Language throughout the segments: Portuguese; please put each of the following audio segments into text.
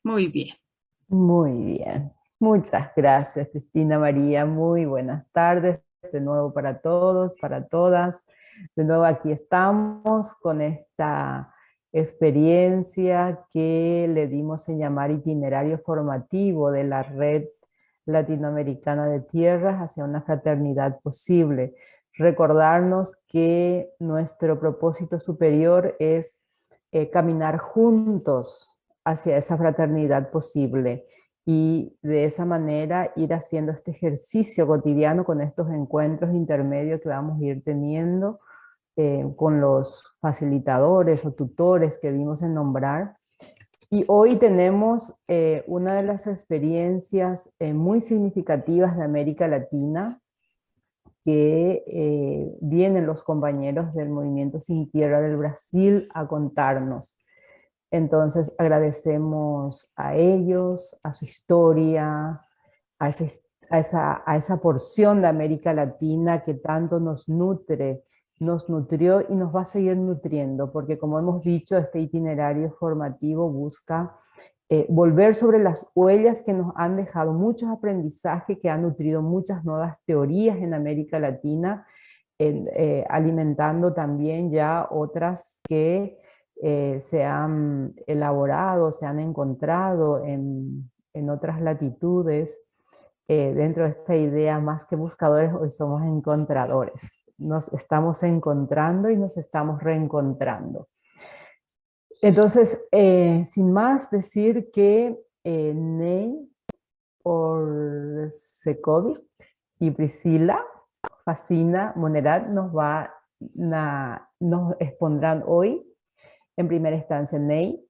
Muy bien. Muy bien. Muchas gracias, Cristina María. Muy buenas tardes de nuevo para todos, para todas. De nuevo aquí estamos con esta experiencia que le dimos en llamar itinerario formativo de la Red Latinoamericana de Tierras hacia una fraternidad posible. Recordarnos que nuestro propósito superior es caminar juntos hacia esa fraternidad posible y de esa manera ir haciendo este ejercicio cotidiano con estos encuentros intermedios que vamos a ir teniendo con los facilitadores o tutores que dimos en nombrar. Y hoy tenemos una de las experiencias muy significativas de América Latina que vienen los compañeros del Movimiento Sin Tierra del Brasil a contarnos. Entonces agradecemos a ellos, a su historia, a esa porción de América Latina que tanto nos nutre, nos nutrió y nos va a seguir nutriendo, porque como hemos dicho, este itinerario formativo busca volver sobre las huellas que nos han dejado muchos aprendizajes, que han nutrido muchas nuevas teorías en América Latina, alimentando también ya otras que se han elaborado, se han encontrado en otras latitudes. Dentro de esta idea, más que buscadores, hoy somos encontradores. Nos estamos encontrando y nos estamos reencontrando. Entonces, sin más decir que Ney Orsekovic y Priscila Facina Monerat nos expondrán hoy en primera instancia Ney,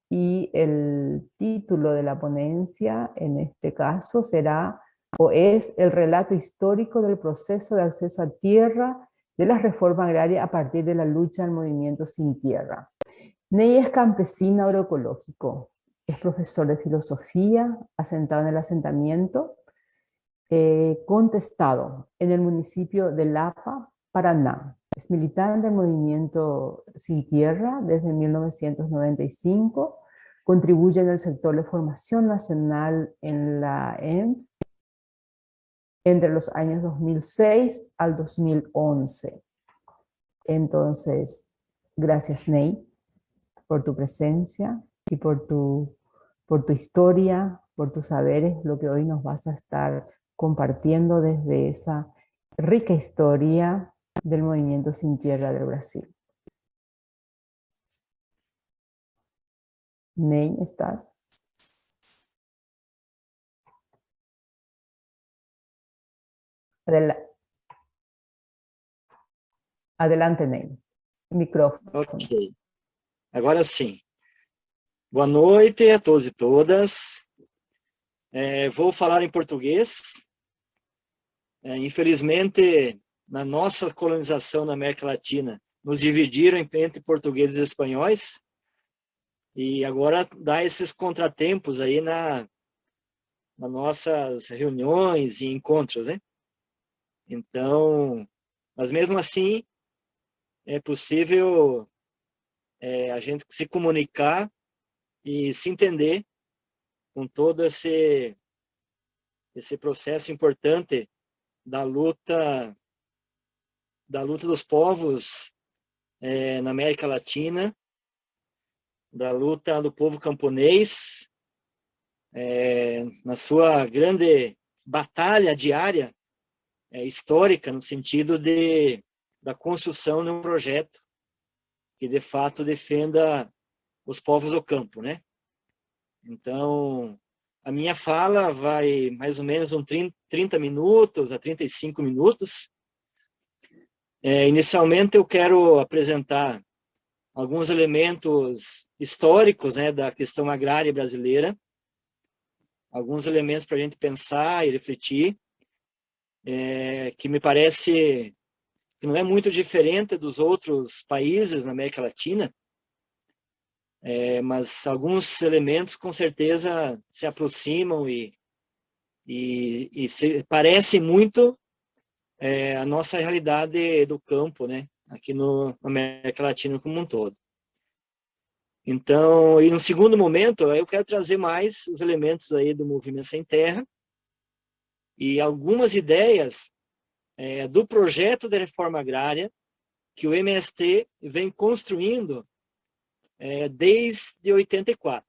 y el título de la ponencia en este caso será o es el relato histórico del proceso de acceso a tierra de la reforma agraria a partir de la lucha del movimiento sin tierra. Ney es campesino agroecológico, es profesor de filosofía asentado en el asentamiento Contestado en el municipio de Lapa, Paraná. Es militante del movimiento Sin Tierra desde 1995, contribuye en el sector de formación nacional en la ENF entre los años 2006 al 2011. Entonces, gracias Ney por tu presencia y por tu historia, por tus saberes, lo que hoy nos vas a estar compartiendo desde esa rica historia del movimiento Sin Tierra del Brasil. Ney, ¿estás? Adela- Adelante, Ney. Micrófono. Ok, agora sim. Boa noite a todos e todas. Vou falar em português. Infelizmente, na nossa colonização na América Latina, nos dividiram entre portugueses e espanhóis, e agora dá esses contratempos aí nas nossas reuniões e encontros, né? Então, mas mesmo assim, é possível a gente se comunicar e se entender com todo esse processo importante da luta dos povos na América Latina, da luta do povo camponês, na sua grande batalha diária, histórica, no sentido da construção de um projeto que, de fato, defenda os povos do campo, né? Então, a minha fala vai mais ou menos uns 30 minutos a 35 minutos. Inicialmente, eu quero apresentar alguns elementos históricos, né, da questão agrária brasileira, alguns elementos para a gente pensar e refletir, que me parece que não é muito diferente dos outros países na América Latina, mas alguns elementos com certeza se aproximam e se parecem muito a nossa realidade do campo, né, aqui na América Latina como um todo. Então, e no segundo momento, eu quero trazer mais os elementos aí do Movimento Sem Terra e algumas ideias do projeto de reforma agrária que o MST vem construindo desde 84.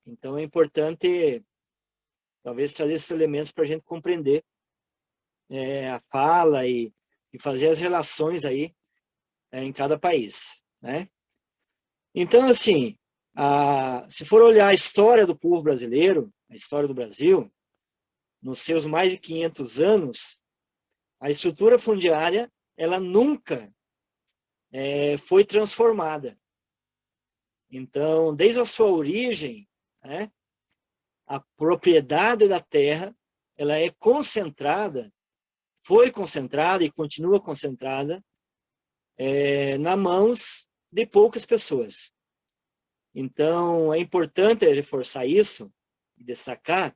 Então, é importante, talvez, trazer esses elementos para a gente compreender a fala e fazer as relações aí em cada país, né? Então, assim, se for olhar a história do povo brasileiro, a história do Brasil, nos seus mais de 500 anos, a estrutura fundiária, ela nunca foi transformada. Então, desde a sua origem, né, a propriedade da terra, ela é concentrada, foi concentrada e continua concentrada nas mãos de poucas pessoas. Então, é importante reforçar isso, destacar,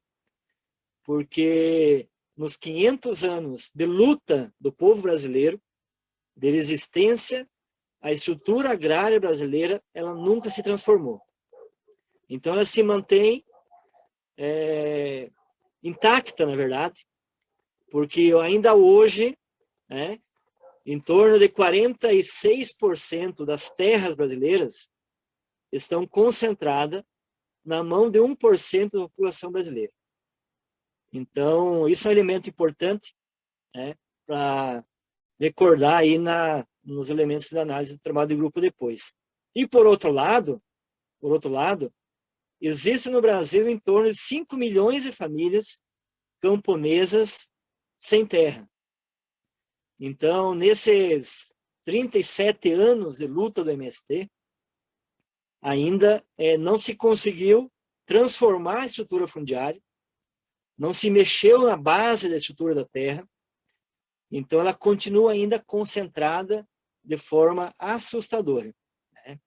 porque nos 500 anos de luta do povo brasileiro, de resistência, a estrutura agrária brasileira, ela nunca se transformou. Então, ela se mantém intacta, na verdade, porque ainda hoje, né, em torno de 46% das terras brasileiras estão concentradas na mão de 1% da população brasileira. Então, isso é um elemento importante, né, para recordar aí nos elementos da análise do trabalho de grupo depois. E por outro lado, existe no Brasil em torno de 5 milhões de famílias camponesas sem terra. Então, nesses 37 anos de luta do MST, ainda não se conseguiu transformar a estrutura fundiária, não se mexeu na base da estrutura da terra, então ela continua ainda concentrada de forma assustadora, né?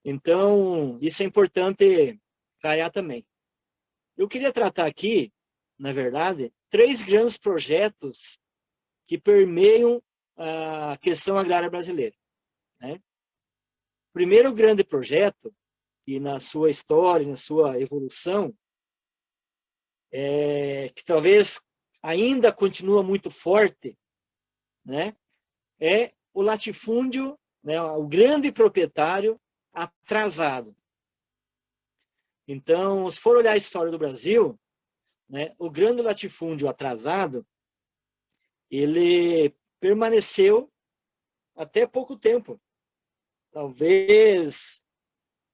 Então, isso é importante clarear também. Eu queria tratar aqui, na verdade, 3 grandes projetos que permeiam a questão agrária brasileira, né? O primeiro grande projeto, e na sua história, na sua evolução, que talvez ainda continua muito forte, né, é o latifúndio, né, o grande proprietário atrasado. Então, se for olhar a história do Brasil, né, o grande latifúndio atrasado, ele permaneceu até pouco tempo, talvez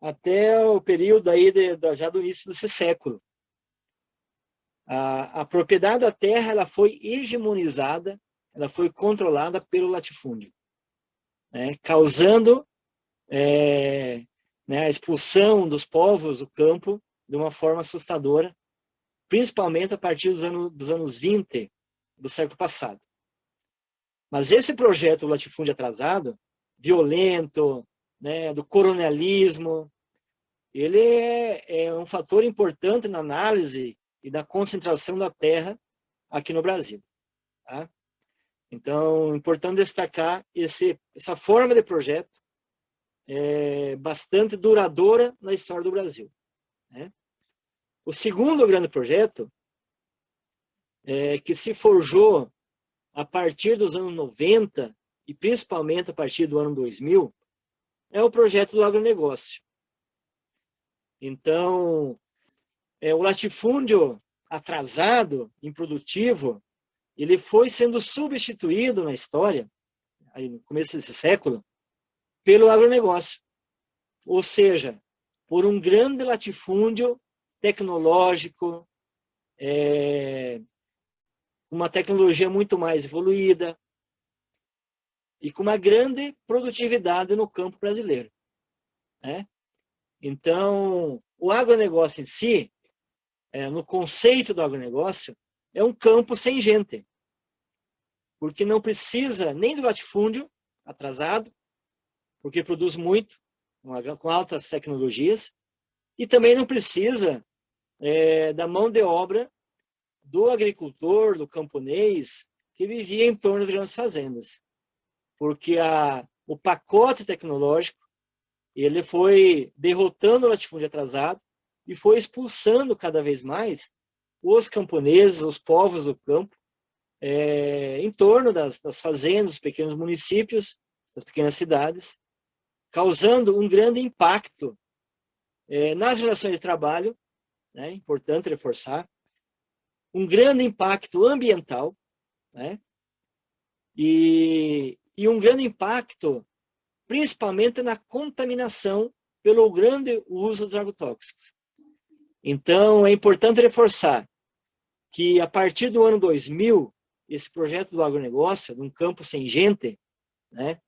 até o período aí já do início desse século. A propriedade da terra ela foi hegemonizada, ela foi controlada pelo latifúndio, né, causando né, a expulsão dos povos do campo de uma forma assustadora, principalmente a partir dos anos 20 do século passado. Mas esse projeto do latifúndio atrasado, violento, né, do coronelismo, ele é um fator importante na análise e da concentração da terra aqui no Brasil, tá? Então, é importante destacar essa forma de projeto bastante duradoura na história do Brasil, né? O segundo grande projeto, que se forjou a partir dos anos 90 e principalmente a partir do ano 2000, é o projeto do agronegócio. Então, o latifúndio atrasado, improdutivo, ele foi sendo substituído na história, aí no começo desse século, pelo agronegócio. Ou seja, por um grande latifúndio tecnológico, uma tecnologia muito mais evoluída e com uma grande produtividade no campo brasileiro, né? Então, o agronegócio em si, no conceito do agronegócio, é um campo sem gente, porque não precisa nem do latifúndio atrasado, porque produz muito, com altas tecnologias, e também não precisa da mão de obra do agricultor, do camponês, que vivia em torno das grandes fazendas. Porque o pacote tecnológico, ele foi derrotando o latifúndio atrasado e foi expulsando cada vez mais os camponeses, os povos do campo, em torno das fazendas, dos pequenos municípios, das pequenas cidades, causando um grande impacto nas relações de trabalho, né, importante reforçar, um grande impacto ambiental, né, e um grande impacto principalmente na contaminação pelo grande uso dos agrotóxicos. Então, é importante reforçar que, a partir do ano 2000, esse projeto do agronegócio, de um campo sem gente, né,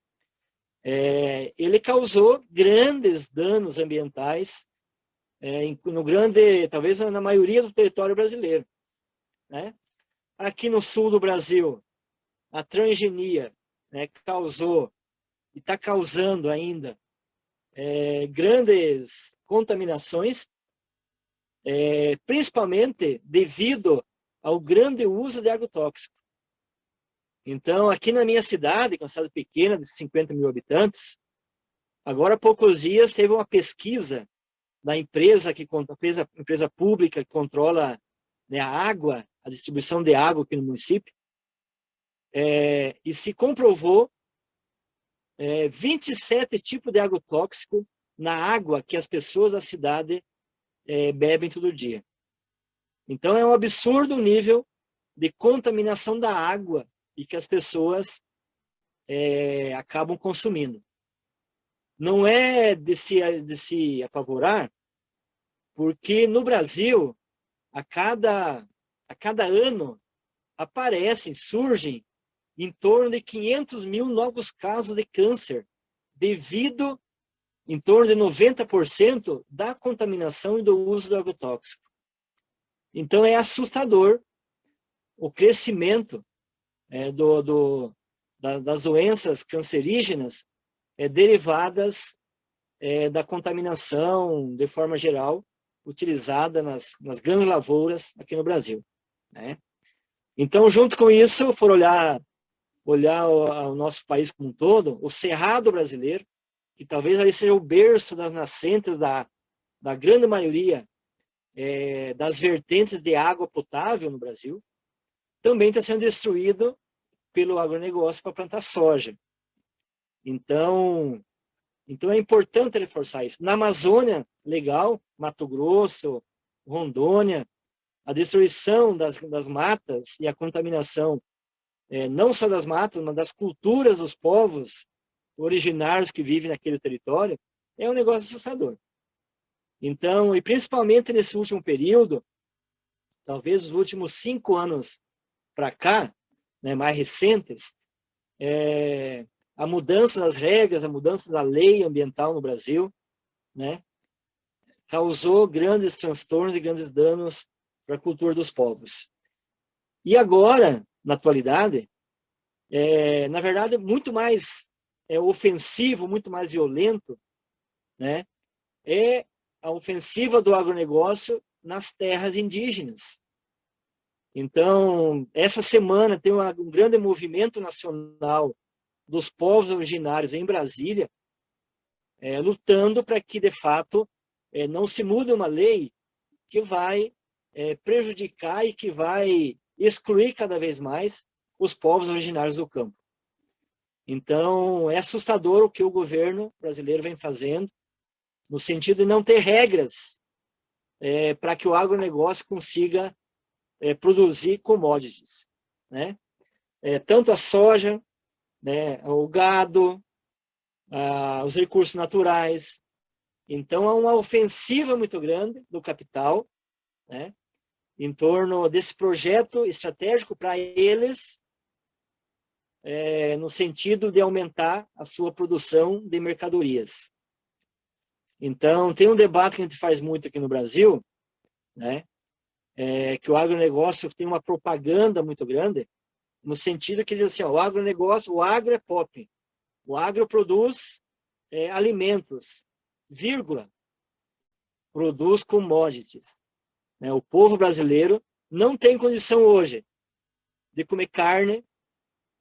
ele causou grandes danos ambientais, talvez na maioria do território brasileiro, né? Aqui no sul do Brasil, a transgenia, né, causou e está causando ainda grandes contaminações, principalmente devido ao grande uso de agrotóxico. Então, aqui na minha cidade, que é uma cidade pequena, de 50 mil habitantes, agora há poucos dias teve uma pesquisa da empresa pública que controla, né, a água, a distribuição de água aqui no município, e se comprovou 27 tipos de agrotóxico na água que as pessoas da cidade bebem todo dia. Então, é um absurdo o nível de contaminação da água e que as pessoas acabam consumindo. Não é de se apavorar, porque no Brasil, a cada ano, surgem em torno de 500 mil novos casos de câncer, devido em torno de 90% da contaminação e do uso do agrotóxico. Então, é assustador o crescimento das doenças cancerígenas derivadas da contaminação, de forma geral, utilizada nas grandes lavouras aqui no Brasil, né? Então, junto com isso, for olhar o nosso país como um todo, o Cerrado brasileiro, que talvez ali seja o berço das nascentes da grande maioria das vertentes de água potável no Brasil, também está sendo destruído pelo agronegócio para plantar soja. Então é importante reforçar isso. Na Amazônia, legal, Mato Grosso, Rondônia, a destruição das matas e a contaminação, não só das matas, mas das culturas dos povos originários que vivem naquele território, é um negócio assustador. Então, e principalmente nesse último período, talvez os últimos 5 anos para cá, né, mais recentes, a mudança das regras, a mudança da lei ambiental no Brasil, né, causou grandes transtornos e grandes danos para a cultura dos povos. E agora, na atualidade, na verdade, muito mais ofensivo, muito mais violento, né, é a ofensiva do agronegócio nas terras indígenas. Então, essa semana tem um grande movimento nacional dos povos originários em Brasília, lutando para que, de fato, não se mude uma lei que vai prejudicar e que vai excluir cada vez mais os povos originários do campo. Então, é assustador o que o governo brasileiro vem fazendo, no sentido de não ter regras para que o agronegócio consiga produzir commodities, né? Tanto a soja, né, o gado, os recursos naturais. Então, há uma ofensiva muito grande do capital, né, em torno desse projeto estratégico para eles, no sentido de aumentar a sua produção de mercadorias. Então, tem um debate que a gente faz muito aqui no Brasil, né, que o agronegócio tem uma propaganda muito grande, no sentido que diz assim, ó, o agronegócio, o agro é pop, o agro produz alimentos, vírgula, produz commodities. Né? O povo brasileiro não tem condição hoje de comer carne,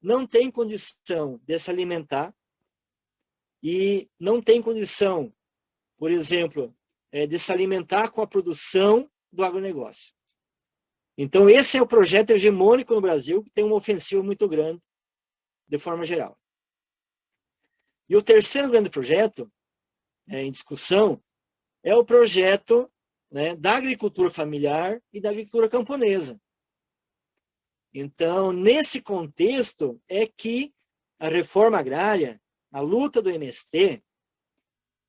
não tem condição de se alimentar e não tem condição por exemplo, de se alimentar com a produção do agronegócio. Então, esse é o projeto hegemônico no Brasil, que tem uma ofensiva muito grande, de forma geral. E o terceiro grande projeto em discussão é o projeto, né, da agricultura familiar e da agricultura camponesa. Então, nesse contexto, é que a reforma agrária, a luta do MST,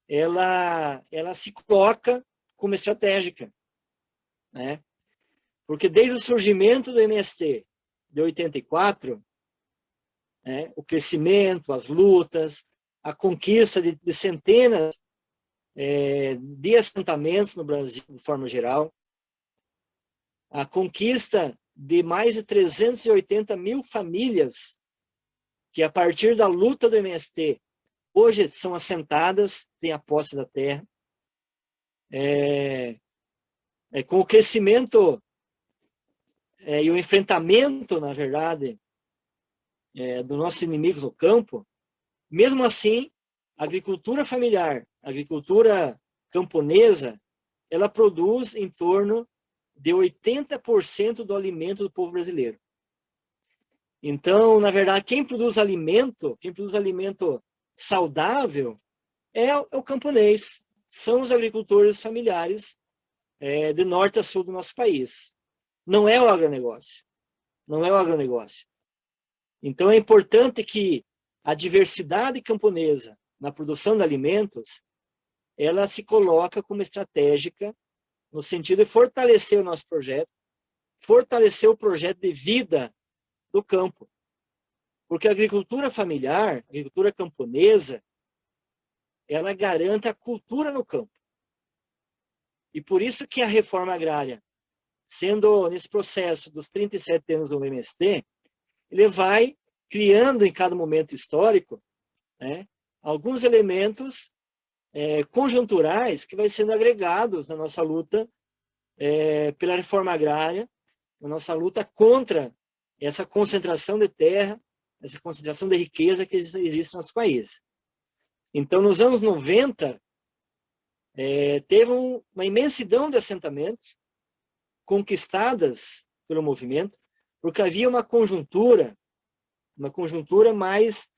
ela se coloca como estratégica, né? Porque desde o surgimento do MST de 84, né, o crescimento, as lutas, a conquista de centenas de assentamentos no Brasil, de forma geral, a conquista de mais de 380 mil famílias que, a partir da luta do MST, hoje são assentadas, têm a posse da terra. Com o crescimento e o enfrentamento, na verdade, dos nossos inimigos no campo, mesmo assim, a agricultura familiar, a agricultura camponesa, ela produz em torno de 80% do alimento do povo brasileiro. Então, na verdade, quem produz alimento saudável é o camponês, são os agricultores familiares de norte a sul do nosso país. Não é o agronegócio. Não é o agronegócio. Então, é importante que a diversidade camponesa na produção de alimentos, ela se coloca como estratégica no sentido de fortalecer o nosso projeto, fortalecer o projeto de vida do campo. Porque a agricultura familiar, a agricultura camponesa, ela garante a cultura no campo. E por isso que a reforma agrária, sendo nesse processo dos 37 anos do MST, ele vai criando em cada momento histórico, né, alguns elementos conjunturais que vai sendo agregados na nossa luta pela reforma agrária, na nossa luta contra essa concentração de terra, essa concentração de riqueza que existe no nosso país. Então, nos anos 90, teve uma imensidão de assentamentos conquistadas pelo movimento, porque havia uma conjuntura mais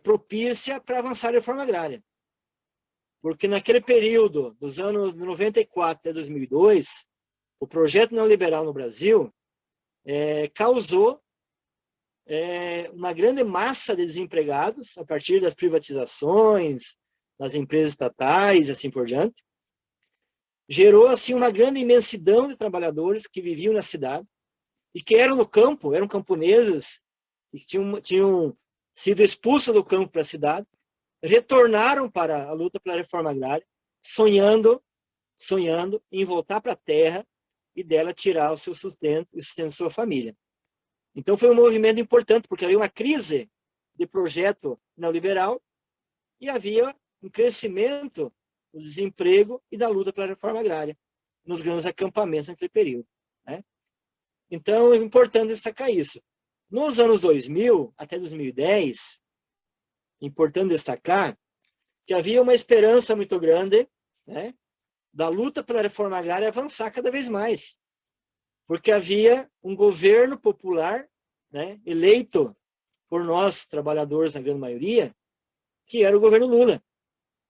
propícia para avançar a reforma agrária. Porque naquele período, dos anos de 94 até 2002, o projeto neoliberal no Brasil causou uma grande massa de desempregados a partir das privatizações, das empresas estatais e assim por diante. Gerou assim uma grande imensidão de trabalhadores que viviam na cidade e que eram no campo, eram camponeses e que tinham sido expulsos do campo para a cidade, retornaram para a luta pela reforma agrária, sonhando em voltar para a terra e dela tirar o seu sustento e o sustento de sua família. Então foi um movimento importante, porque havia uma crise de projeto neoliberal e havia um crescimento do desemprego e da luta pela reforma agrária nos grandes acampamentos naquele período, né? Então é importante destacar isso. Nos anos 2000 até 2010, importante destacar que havia uma esperança muito grande, né, da luta pela reforma agrária avançar cada vez mais, porque havia um governo popular, né, eleito por nós, trabalhadores na grande maioria, que era o governo Lula,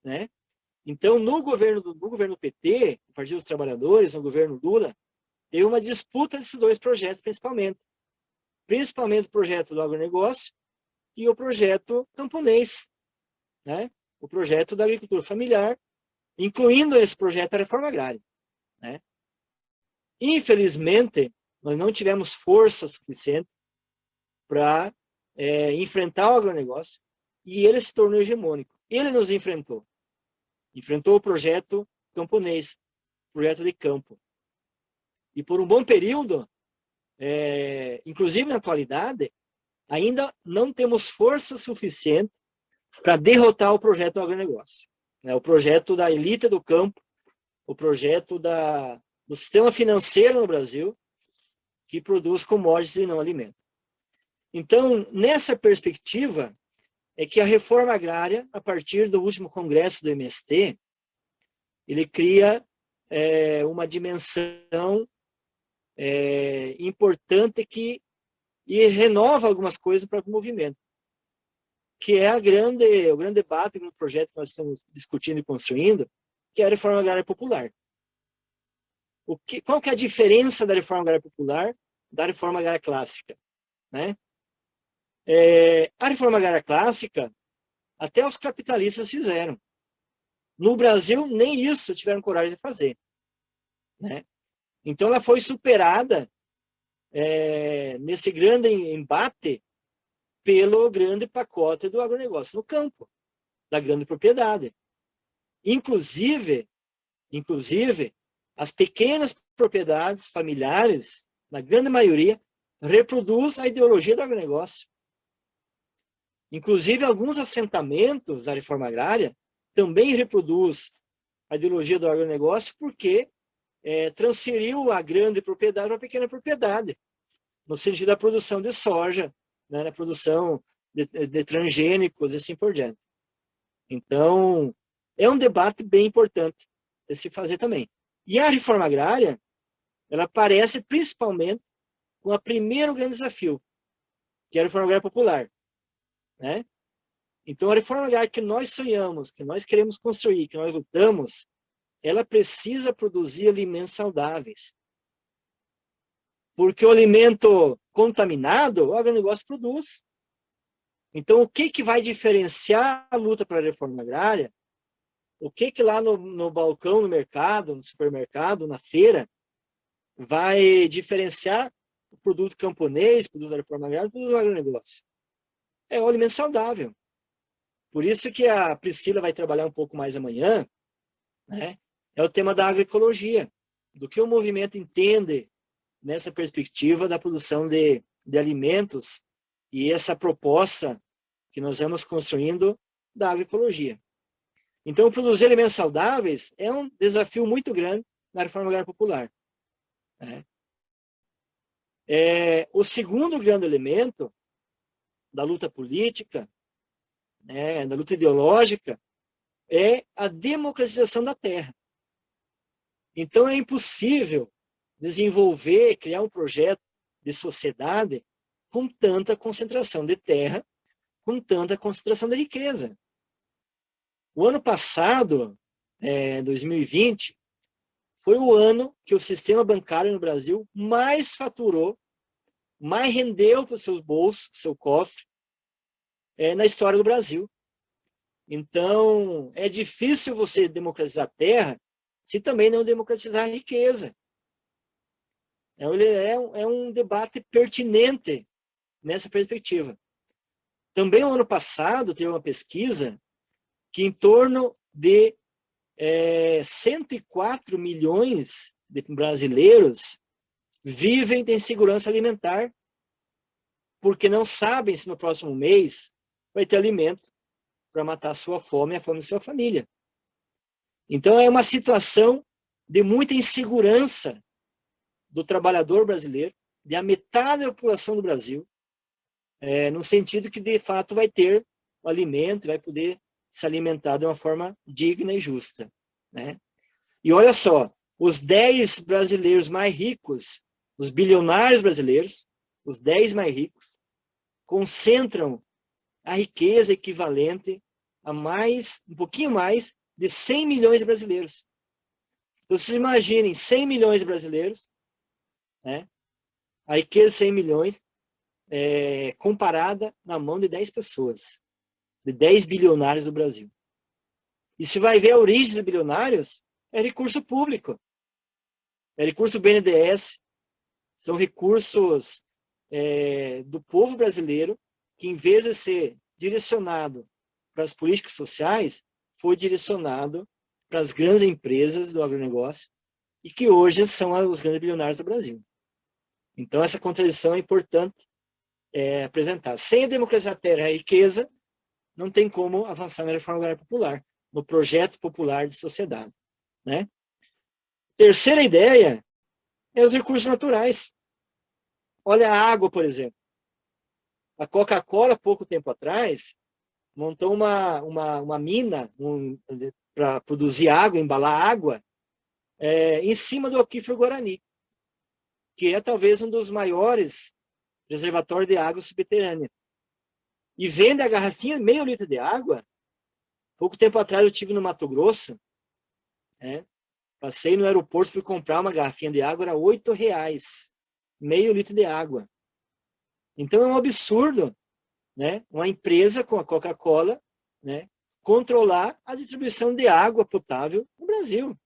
né? Então, no governo PT, o Partido dos Trabalhadores, no governo Lula, teve uma disputa desses dois projetos, principalmente o projeto do agronegócio e o projeto camponês, né? O projeto da agricultura familiar, incluindo esse projeto a reforma agrária, né? Infelizmente, nós não tivemos força suficiente para enfrentar o agronegócio e ele se tornou hegemônico. Ele nos enfrentou o projeto camponês, projeto de campo. E por um bom período, inclusive na atualidade, ainda não temos força suficiente para derrotar o projeto do agronegócio, né? O projeto da elite do campo, o projeto do sistema financeiro no Brasil, que produz commodities e não alimento. Então, nessa perspectiva, é que a reforma agrária, a partir do último congresso do MST, ele cria uma dimensão importante e renova algumas coisas para o movimento, que é o grande debate no projeto que nós estamos discutindo e construindo, que é a reforma agrária popular. Qual que é a diferença da reforma agrária popular da reforma agrária clássica? Né? A reforma agrária clássica, até os capitalistas fizeram. No Brasil, nem isso tiveram coragem de fazer. Né? Então, ela foi superada nesse grande embate pelo grande pacote do agronegócio no campo, da grande propriedade. Inclusive, as pequenas propriedades familiares, na grande maioria, reproduz a ideologia do agronegócio. Inclusive, alguns assentamentos da reforma agrária também reproduz a ideologia do agronegócio porque transferiu a grande propriedade para a pequena propriedade, no sentido da produção de soja, né, na produção de transgênicos e assim por diante. Então, é um debate bem importante de se fazer também. E a reforma agrária, ela aparece principalmente com o primeiro grande desafio, que é a reforma agrária popular. Né? Então, a reforma agrária que nós sonhamos, que nós queremos construir, que nós lutamos, ela precisa produzir alimentos saudáveis. Porque o alimento contaminado, o agronegócio produz. Então, o que vai diferenciar a luta para a reforma agrária? O que lá no balcão, no mercado, no supermercado, na feira, vai diferenciar o produto camponês, o produto da reforma agrária, o produto do agronegócio? É o alimento saudável. Por isso que a Priscila vai trabalhar um pouco mais amanhã, né? É o tema da agroecologia, do que o movimento entende nessa perspectiva da produção de alimentos e essa proposta que nós vamos construindo da agroecologia. Então, produzir alimentos saudáveis é um desafio muito grande na reforma agrária popular. Né? O segundo grande elemento da luta política, né, da luta ideológica, é a democratização da terra. Então, é impossível desenvolver, criar um projeto de sociedade com tanta concentração de terra, com tanta concentração de riqueza. O ano passado, 2020, foi o ano que o sistema bancário no Brasil mais faturou, mais rendeu para os seus bolsos, para o seu cofre, na história do Brasil. Então, é difícil você democratizar a terra se também não democratizar a riqueza. É um debate pertinente nessa perspectiva. Também, no ano passado, teve uma pesquisa que em torno de 104 milhões de brasileiros vivem de insegurança alimentar, porque não sabem se no próximo mês vai ter alimento para matar a sua fome e a fome de sua família. Então, é uma situação de muita insegurança do trabalhador brasileiro, de a metade da população do Brasil, no sentido que, de fato, vai ter o alimento, vai poder se alimentar de uma forma digna e justa. Né? E olha só, os 10 brasileiros mais ricos, os bilionários brasileiros, os 10 mais ricos, concentram a riqueza equivalente a um pouquinho mais de 100 milhões de brasileiros. Então, vocês imaginem 100 milhões de brasileiros, né? A riqueza de 100 milhões comparada na mão de 10 pessoas, de 10 bilionários do Brasil. E se vai ver a origem dos bilionários, é recurso público, é recurso do BNDES, são recursos do povo brasileiro que, em vez de ser direcionado para as políticas sociais, foi direcionado para as grandes empresas do agronegócio e que hoje são os grandes bilionários do Brasil. Então, essa contradição é importante apresentar. Sem a democratização da terra e a riqueza, não tem como avançar na reforma agrária popular, no projeto popular de sociedade. Né? Terceira ideia é os recursos naturais. Olha a água, por exemplo. A Coca-Cola, pouco tempo atrás, montou uma mina para produzir água, embalar água, em cima do aquífero Guarani, que é talvez um dos maiores reservatórios de água subterrânea. E vende a garrafinha, meio litro de água. Pouco tempo atrás eu estive no Mato Grosso, passei no aeroporto, fui comprar uma garrafinha de água, era R$8, meio litro de água. Então é um absurdo, né? Uma empresa com a Coca-Cola, né, controlar a distribuição de água potável no Brasil.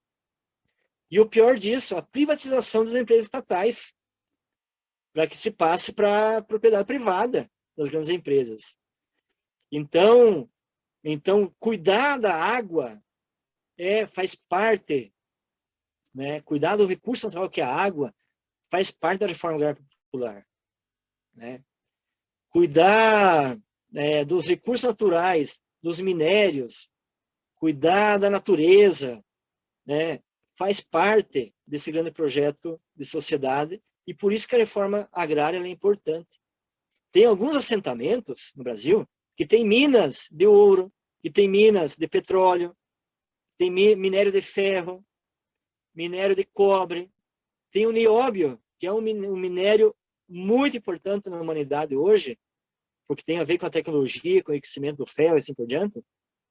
E o pior disso, a privatização das empresas estatais, para que se passe para a propriedade privada das grandes empresas. Então, cuidar da água faz parte, né? Cuidar do recurso natural que é a água faz parte da reforma agrária popular, né? Cuidar dos recursos naturais, dos minérios, cuidar da natureza, né? Faz parte desse grande projeto de sociedade, e por isso que a reforma agrária é importante. Tem alguns assentamentos no Brasil que tem minas de ouro, que tem minas de petróleo, tem minério de ferro, minério de cobre, tem o nióbio, que é um minério muito importante na humanidade hoje, porque tem a ver com a tecnologia, com o enriquecimento do ferro e assim por diante,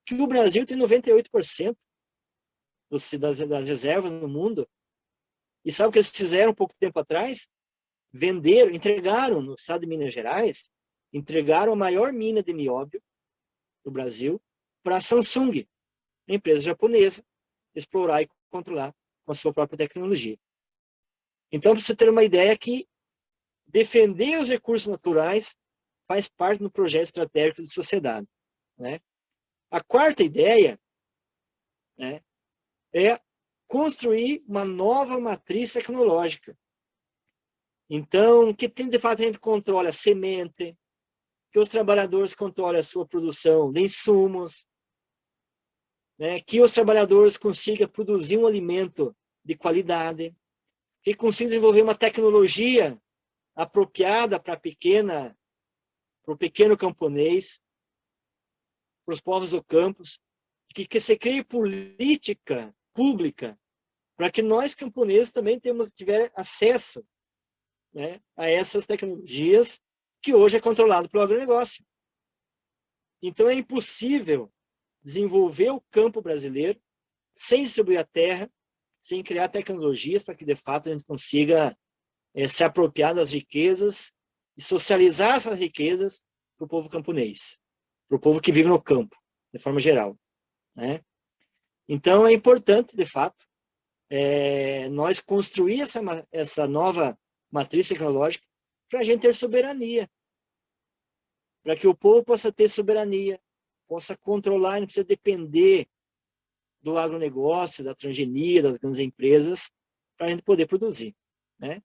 que o Brasil tem 98% das reservas no mundo. E sabe o que eles fizeram um pouco tempo atrás? Entregaram no estado de Minas Gerais, entregaram a maior mina de nióbio do Brasil para a Samsung, a empresa japonesa, explorar e controlar com a sua própria tecnologia. Então, para você ter uma ideia que defender os recursos naturais faz parte do projeto estratégico de sociedade, né? A quarta ideia, né, é construir uma nova matriz tecnológica. Então, que tem de fato a gente controla a semente, que os trabalhadores controlem a sua produção de insumos, né, que os trabalhadores consigam produzir um alimento de qualidade, que consigam desenvolver uma tecnologia apropriada para o pequeno camponês, para os povos do campo, que se crie política pública para que nós camponeses também tiver acesso, né, a essas tecnologias que hoje é controlado pelo agronegócio. Então é impossível desenvolver o campo brasileiro sem distribuir a terra, sem criar tecnologias para que de fato a gente consiga se apropriar das riquezas e socializar essas riquezas para o povo camponês, para o povo que vive no campo, de forma geral, né? Então é importante, de fato, nós construir essa nova matriz tecnológica para a gente ter soberania, para que o povo possa ter soberania, possa controlar, não precisa depender do agronegócio, da transgenia, das grandes empresas, para a gente poder produzir, né?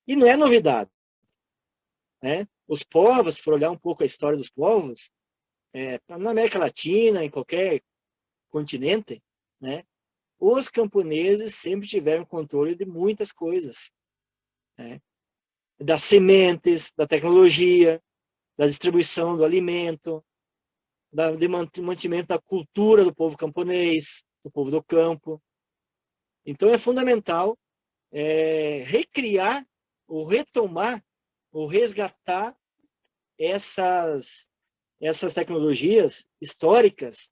E não é novidade, né? Os povos, se for olhar um pouco a história dos povos, na América Latina, em qualquer continente, né, os camponeses sempre tiveram controle de muitas coisas, né? Das sementes, da tecnologia, da distribuição do alimento, de mantimento da cultura do povo camponês, do povo do campo. Então é fundamental recriar, ou retomar, ou resgatar essas tecnologias históricas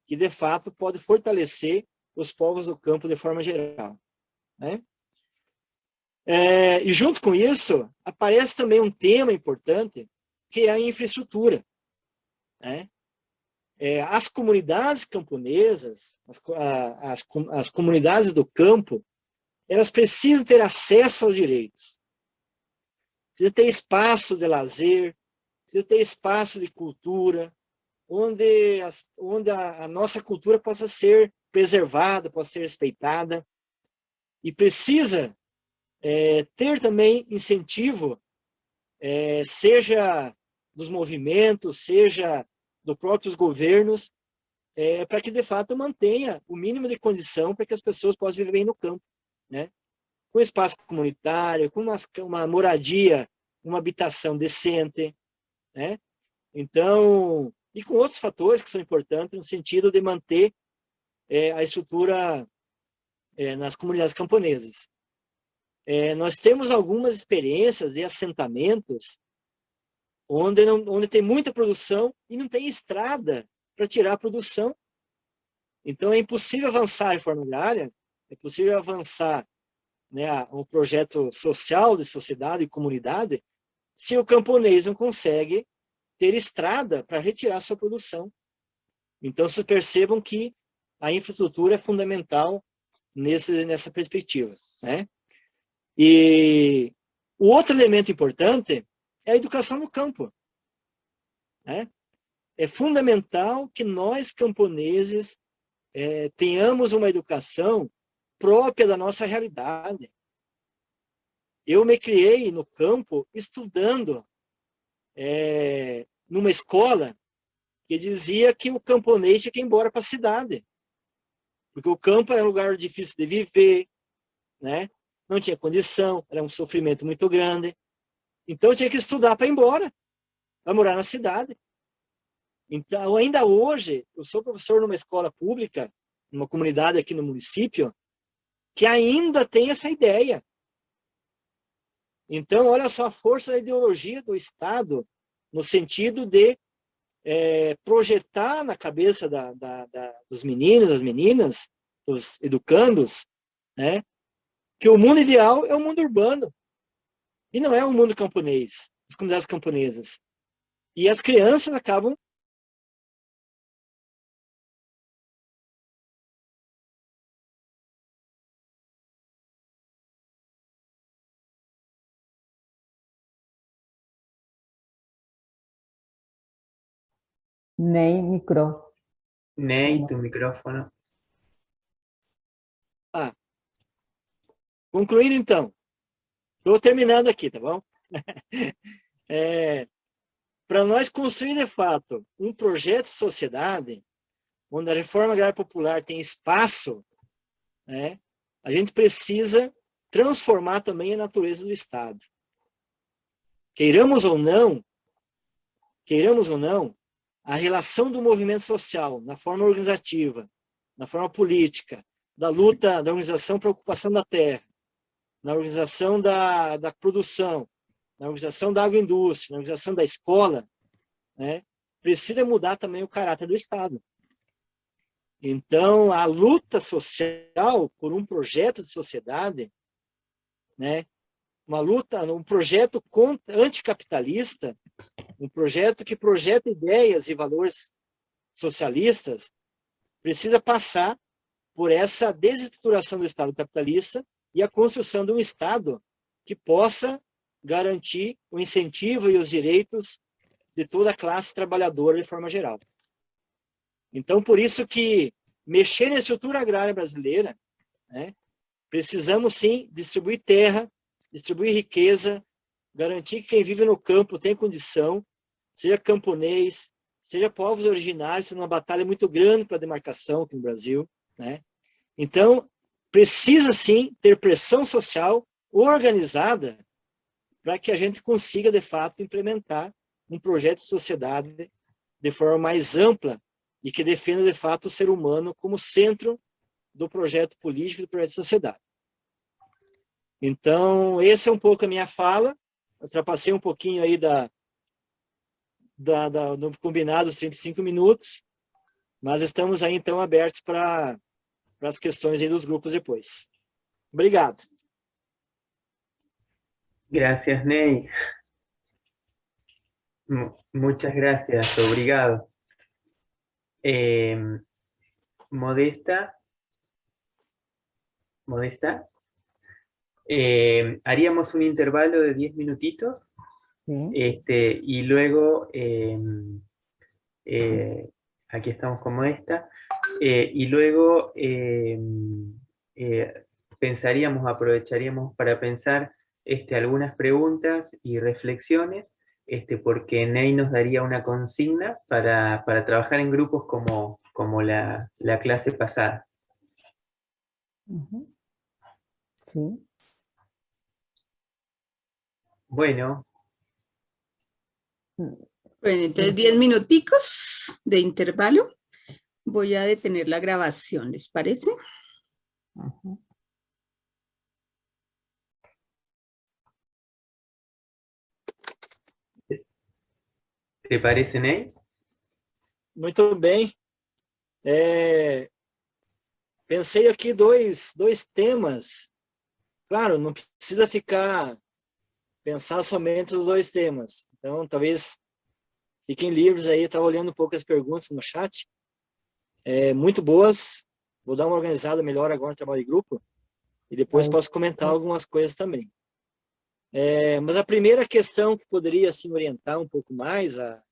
que, de fato, podem fortalecer os povos do campo de forma geral, né? E junto com isso, aparece também um tema importante, que é a infraestrutura, né? As comunidades camponesas, as comunidades do campo, elas precisam ter acesso aos direitos. Precisa ter espaço de lazer, precisa ter espaço de cultura, onde a nossa cultura possa ser preservada, possa ser respeitada, e precisa ter também incentivo, seja dos movimentos, seja dos próprios governos, para que de fato mantenha o mínimo de condição para que as pessoas possam viver bem no campo, né? Com espaço comunitário, com uma moradia, uma habitação decente, né? Então, e com outros fatores que são importantes no sentido de manter a estrutura nas comunidades camponesas. Nós temos algumas experiências e assentamentos onde tem muita produção e não tem estrada para tirar a produção. Então, é impossível avançar a reforma agrária, é possível avançar, né, um projeto social de sociedade e comunidade, se o camponês não consegue ter estrada para retirar sua produção. Então, vocês percebam que a infraestrutura é fundamental nessa perspectiva, né? E o outro elemento importante é a educação no campo, né? É fundamental que nós, camponeses, tenhamos uma educação própria da nossa realidade. Eu me criei no campo estudando numa escola que dizia que o camponês tinha que ir embora para a cidade, porque o campo era um lugar difícil de viver, né? Não tinha condição, era um sofrimento muito grande. Então eu tinha que estudar para ir embora, para morar na cidade. Então, ainda hoje, eu sou professor numa escola pública, numa comunidade aqui no município, que ainda tem essa ideia. Então, olha só a força da ideologia do Estado, no sentido de projetar na cabeça dos meninos, das meninas, dos educandos, né, que o mundo ideal é o mundo urbano, e não é o mundo camponês, as comunidades camponesas. E as crianças acabam Ney, micrófono. Ney, tu micrófono. concluindo então. Estou terminando aqui, tá bom? Para nós construir, de fato, um projeto de sociedade, onde a reforma agrária popular tem espaço, né, a gente precisa transformar também a natureza do Estado. Queiramos ou não, a relação do movimento social, na forma organizativa, na forma política, da luta, da organização para a ocupação da terra, na organização da produção, na organização da agroindústria, na organização da escola, né, precisa mudar também o caráter do Estado. Então, a luta social por um projeto de sociedade, né, um projeto anticapitalista, um projeto que projeta ideias e valores socialistas, precisa passar por essa desestruturação do Estado capitalista e a construção de um Estado que possa garantir o incentivo e os direitos de toda a classe trabalhadora de forma geral. Então, por isso que mexer na estrutura agrária brasileira, né, precisamos sim distribuir terra, distribuir riqueza, garantir que quem vive no campo tem condição, seja camponês, seja povos originários, tem uma batalha muito grande para a demarcação aqui no Brasil, né? Então, precisa sim ter pressão social organizada para que a gente consiga, de fato, implementar um projeto de sociedade de forma mais ampla e que defenda, de fato, o ser humano como centro do projeto político e do projeto de sociedade. Então, essa é um pouco a minha fala. Eu ultrapassei um pouquinho aí do combinado, os 35 minutos, mas estamos aí, então, abertos para as questões aí dos grupos depois. Obrigado. Gracias, Ney. Muchas gracias, obrigado. Modesta, haríamos un intervalo de 10 minutitos, Sí. y luego, aquí estamos con Modesta, y luego aprovecharíamos para pensar algunas preguntas y reflexiones, porque Ney nos daría una consigna para trabajar en grupos como la clase pasada. Sí. Bueno. Bueno, entonces 10 minuticos de intervalo. Voy a detener la grabación, ¿les parece? Ujú. ¿Te parece, Ney? Muito bem. Pensei aqui dois temas. Claro, não precisa pensar somente os dois temas. Então, talvez fiquem livres aí. Estava olhando um pouco as perguntas no chat. Muito boas. Vou dar uma organizada melhor agora no trabalho de grupo. E depois posso comentar algumas coisas também. Mas a primeira questão que poderia assim, orientar um pouco mais a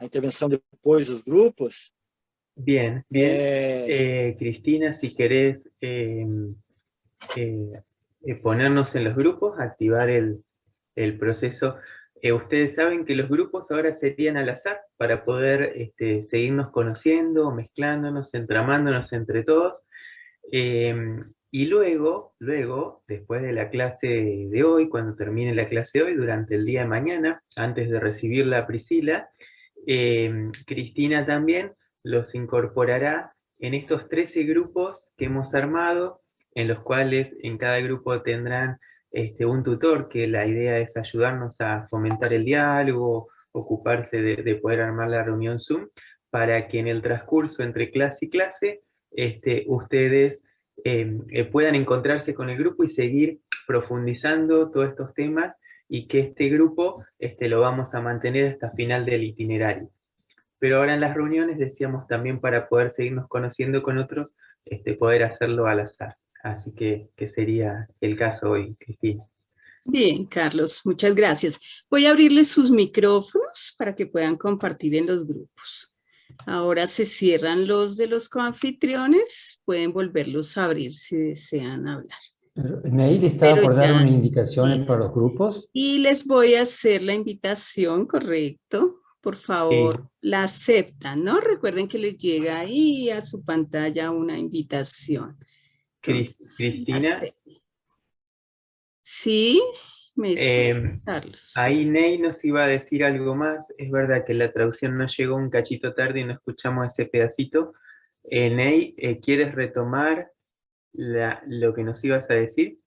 intervenção depois dos grupos. Bien, bien. Cristina, si querés ponernos en los grupos, activar el proceso. Ustedes saben que los grupos ahora serían al azar para poder seguirnos conociendo, mezclándonos, entramándonos entre todos. Y luego, después de la clase de hoy, cuando termine la clase de hoy, durante el día de mañana, antes de recibirla a Priscila, Cristina también los incorporará en estos 13 grupos que hemos armado, en los cuales en cada grupo tendrán un tutor, que la idea es ayudarnos a fomentar el diálogo, ocuparse de poder armar la reunión Zoom, para que en el transcurso entre clase y clase ustedes puedan encontrarse con el grupo y seguir profundizando todos estos temas, y que este grupo lo vamos a mantener hasta final del itinerario. Pero ahora en las reuniones decíamos también, para poder seguirnos conociendo con otros, poder hacerlo al azar. Así que sería el caso hoy, Cristina. Bien, Carlos, muchas gracias. Voy a abrirles sus micrófonos para que puedan compartir en los grupos. Ahora se cierran los de los coanfitriones, pueden volverlos a abrir si desean hablar. Neil estaba por dar una indicación para los grupos. Y les voy a hacer la invitación, correcto. Por favor, la aceptan, ¿no? Recuerden que les llega ahí a su pantalla una invitación. Entonces, Cristina. Sí, me escuchan, Carlos. Ahí Ney nos iba a decir algo más. Es verdad que la traducción nos llegó un cachito tarde y no escuchamos ese pedacito. Ney, ¿quieres retomar lo que nos ibas a decir?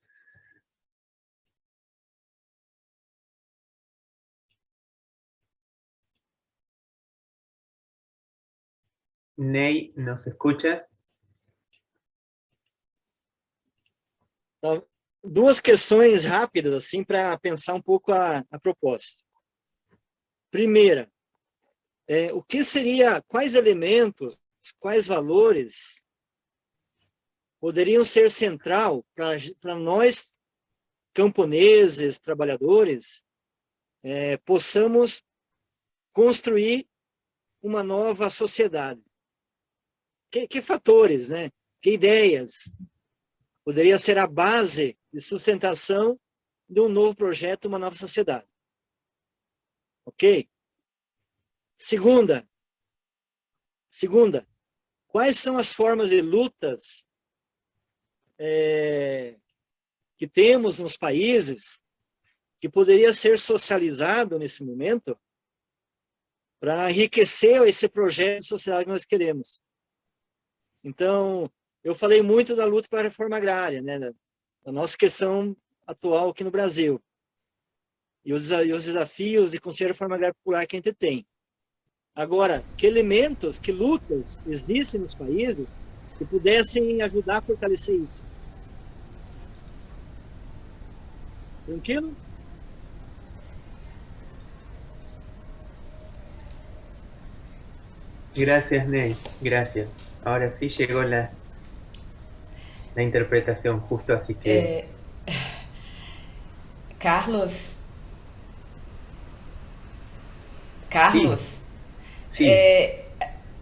Ney, ¿nos escuchas? Duas questões rápidas, assim, para pensar um pouco a proposta. Primeira, o que seria, quais elementos, quais valores poderiam ser central para nós, camponeses, trabalhadores, possamos construir uma nova sociedade? Que fatores, né? Que ideias poderia ser a base de sustentação de um novo projeto, uma nova sociedade? Ok? Segunda, quais são as formas de lutas que temos nos países que poderia ser socializado nesse momento para enriquecer esse projeto de sociedade que nós queremos? Então, eu falei muito da luta para a reforma agrária, né, da nossa questão atual aqui no Brasil, e os desafios de construir a reforma agrária popular que a gente tem. Agora, que elementos, que lutas existem nos países que pudessem ajudar a fortalecer isso? Tranquilo? Gracias, Ney, gracias. Ahora sí llegó la interpretación, justo así que... Carlos? Sim.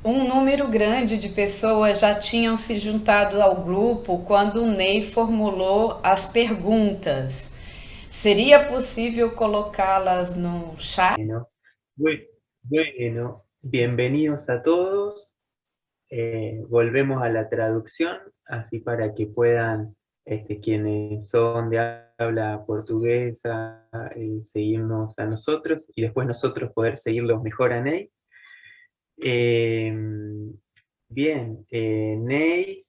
Um número grande de pessoas já tinham se juntado ao grupo quando o Ney formulou as perguntas. Seria possível colocá-las no chat? Bueno, bienvenidos a todos. Volvemos a la traducción, así para que puedan quienes son de habla portuguesa seguirnos a nosotros, y después nosotros poder seguirlos mejor a Ney. Bien, Ney,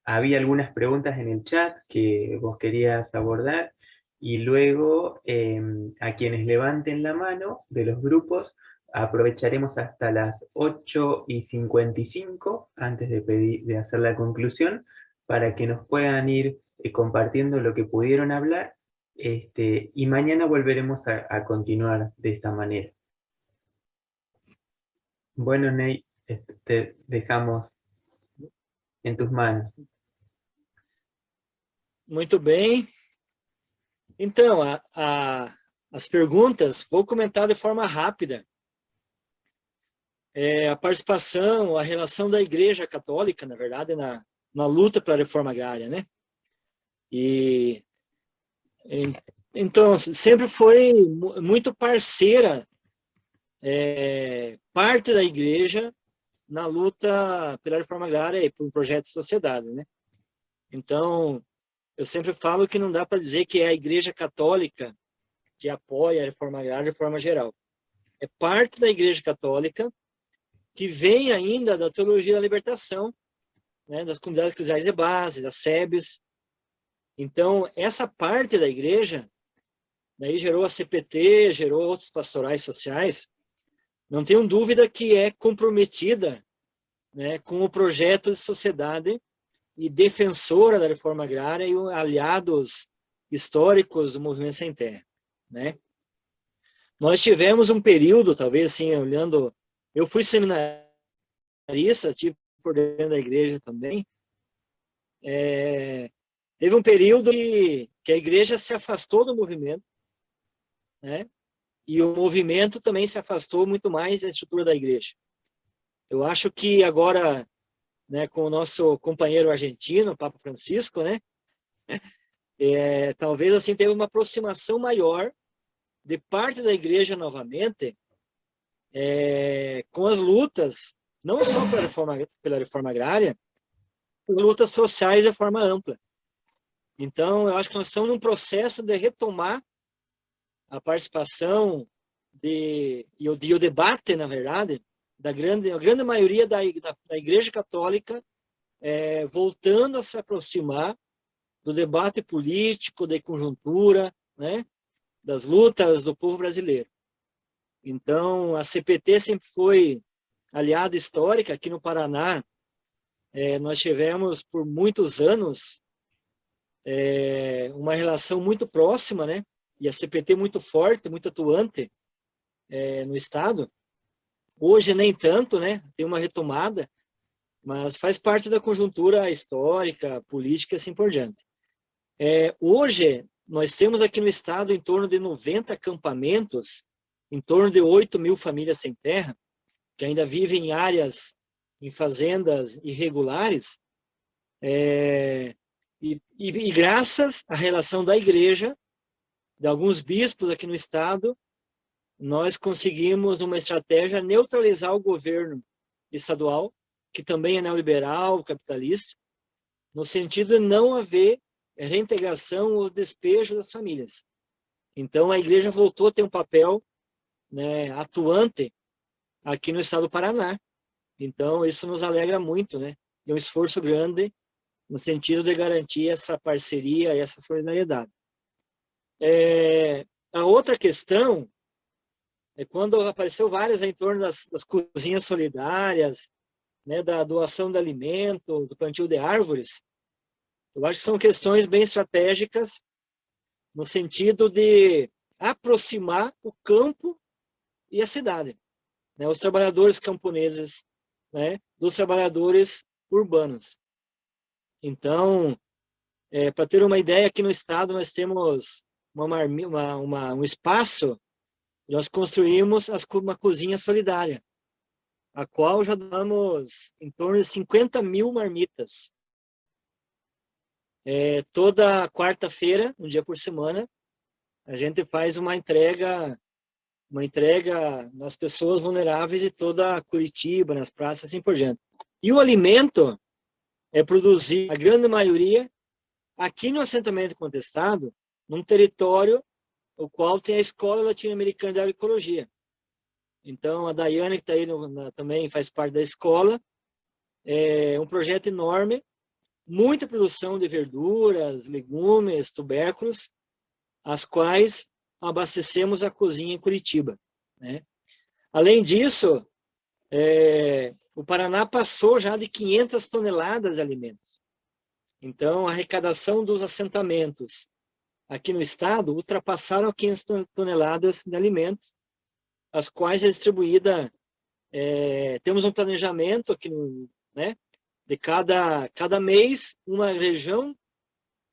había algunas preguntas en el chat que vos querías abordar y luego a quienes levanten la mano de los grupos aprovecharemos hasta las 8:55 antes de hacer la conclusión para que nos puedan ir compartiendo lo que pudieron hablar y mañana volveremos a continuar de esta manera. Bueno, Ney, te dejamos em tuas manos. Muito bem. Então, as perguntas, vou comentar de forma rápida. A participação, a relação da Igreja Católica, na verdade, na luta pela reforma agrária, né? Então, sempre foi muito parceira, parte da Igreja na luta pela reforma agrária e por um projeto de sociedade, né? Então, eu sempre falo que não dá para dizer que é a Igreja Católica que apoia a reforma agrária de forma geral. É parte da Igreja Católica que vem ainda da teologia da libertação, né, das comunidades eclesiais de base, das SEBs. Então, essa parte da Igreja, daí gerou a CPT, gerou outros pastorais sociais, não tenho dúvida que é comprometida, né, com o projeto de sociedade e defensora da reforma agrária e aliados históricos do movimento Sem Terra, né? Nós tivemos um período, talvez assim, olhando, eu fui seminarista, tive por dentro da igreja também, teve um período que a igreja se afastou do movimento, né? E o movimento também se afastou muito mais da estrutura da igreja. Eu acho que agora, né, com o nosso companheiro argentino, o Papa Francisco, né, talvez assim teve uma aproximação maior de parte da igreja novamente com as lutas, não só pela reforma agrária, as lutas sociais de forma ampla. Então, eu acho que nós estamos num processo de retomar a participação e o debate, na verdade, a grande maioria da Igreja Católica voltando a se aproximar do debate político, da conjuntura, né, das lutas do povo brasileiro. Então, a CPT sempre foi aliada histórica. Aqui no Paraná, nós tivemos por muitos anos uma relação muito próxima, né, e a CPT muito forte, muito atuante no Estado. Hoje nem tanto, né? Tem uma retomada, mas faz parte da conjuntura histórica, política e assim por diante. Hoje, nós temos aqui no estado em torno de 90 acampamentos, em torno de 8.000 famílias sem terra, que ainda vivem em áreas, em fazendas irregulares, e graças à relação da igreja, de alguns bispos aqui no estado, nós conseguimos, numa estratégia, neutralizar o governo estadual, que também é neoliberal, capitalista, no sentido de não haver reintegração ou despejo das famílias. Então, a igreja voltou a ter um papel, né, atuante aqui no estado do Paraná. Então, isso nos alegra muito, né? É um esforço grande no sentido de garantir essa parceria e essa solidariedade. A outra questão quando apareceu várias em torno das cozinhas solidárias, né, da doação de alimento, do plantio de árvores. Eu acho que são questões bem estratégicas no sentido de aproximar o campo e a cidade, né, os trabalhadores camponeses, né, dos trabalhadores urbanos. Então, para ter uma ideia, aqui no estado nós temos um espaço. Nós construímos uma cozinha solidária, a qual já damos em torno de 50.000 marmitas. Toda quarta-feira, um dia por semana, a gente faz uma entrega nas pessoas vulneráveis de toda Curitiba, nas praças, assim por diante. E o alimento é produzido, a grande maioria, aqui no assentamento contestado, num território o qual tem a Escola Latino-Americana de Agroecologia. Então, a Daiane, que está aí também faz parte da escola, é um projeto enorme, muita produção de verduras, legumes, tubérculos, as quais abastecemos a cozinha em Curitiba, né? Além disso, o Paraná passou já de 500 toneladas de alimentos. Então, a arrecadação dos assentamentos aqui no estado ultrapassaram 500 toneladas de alimentos, as quais é distribuída, temos um planejamento aqui, né, de cada mês, uma região,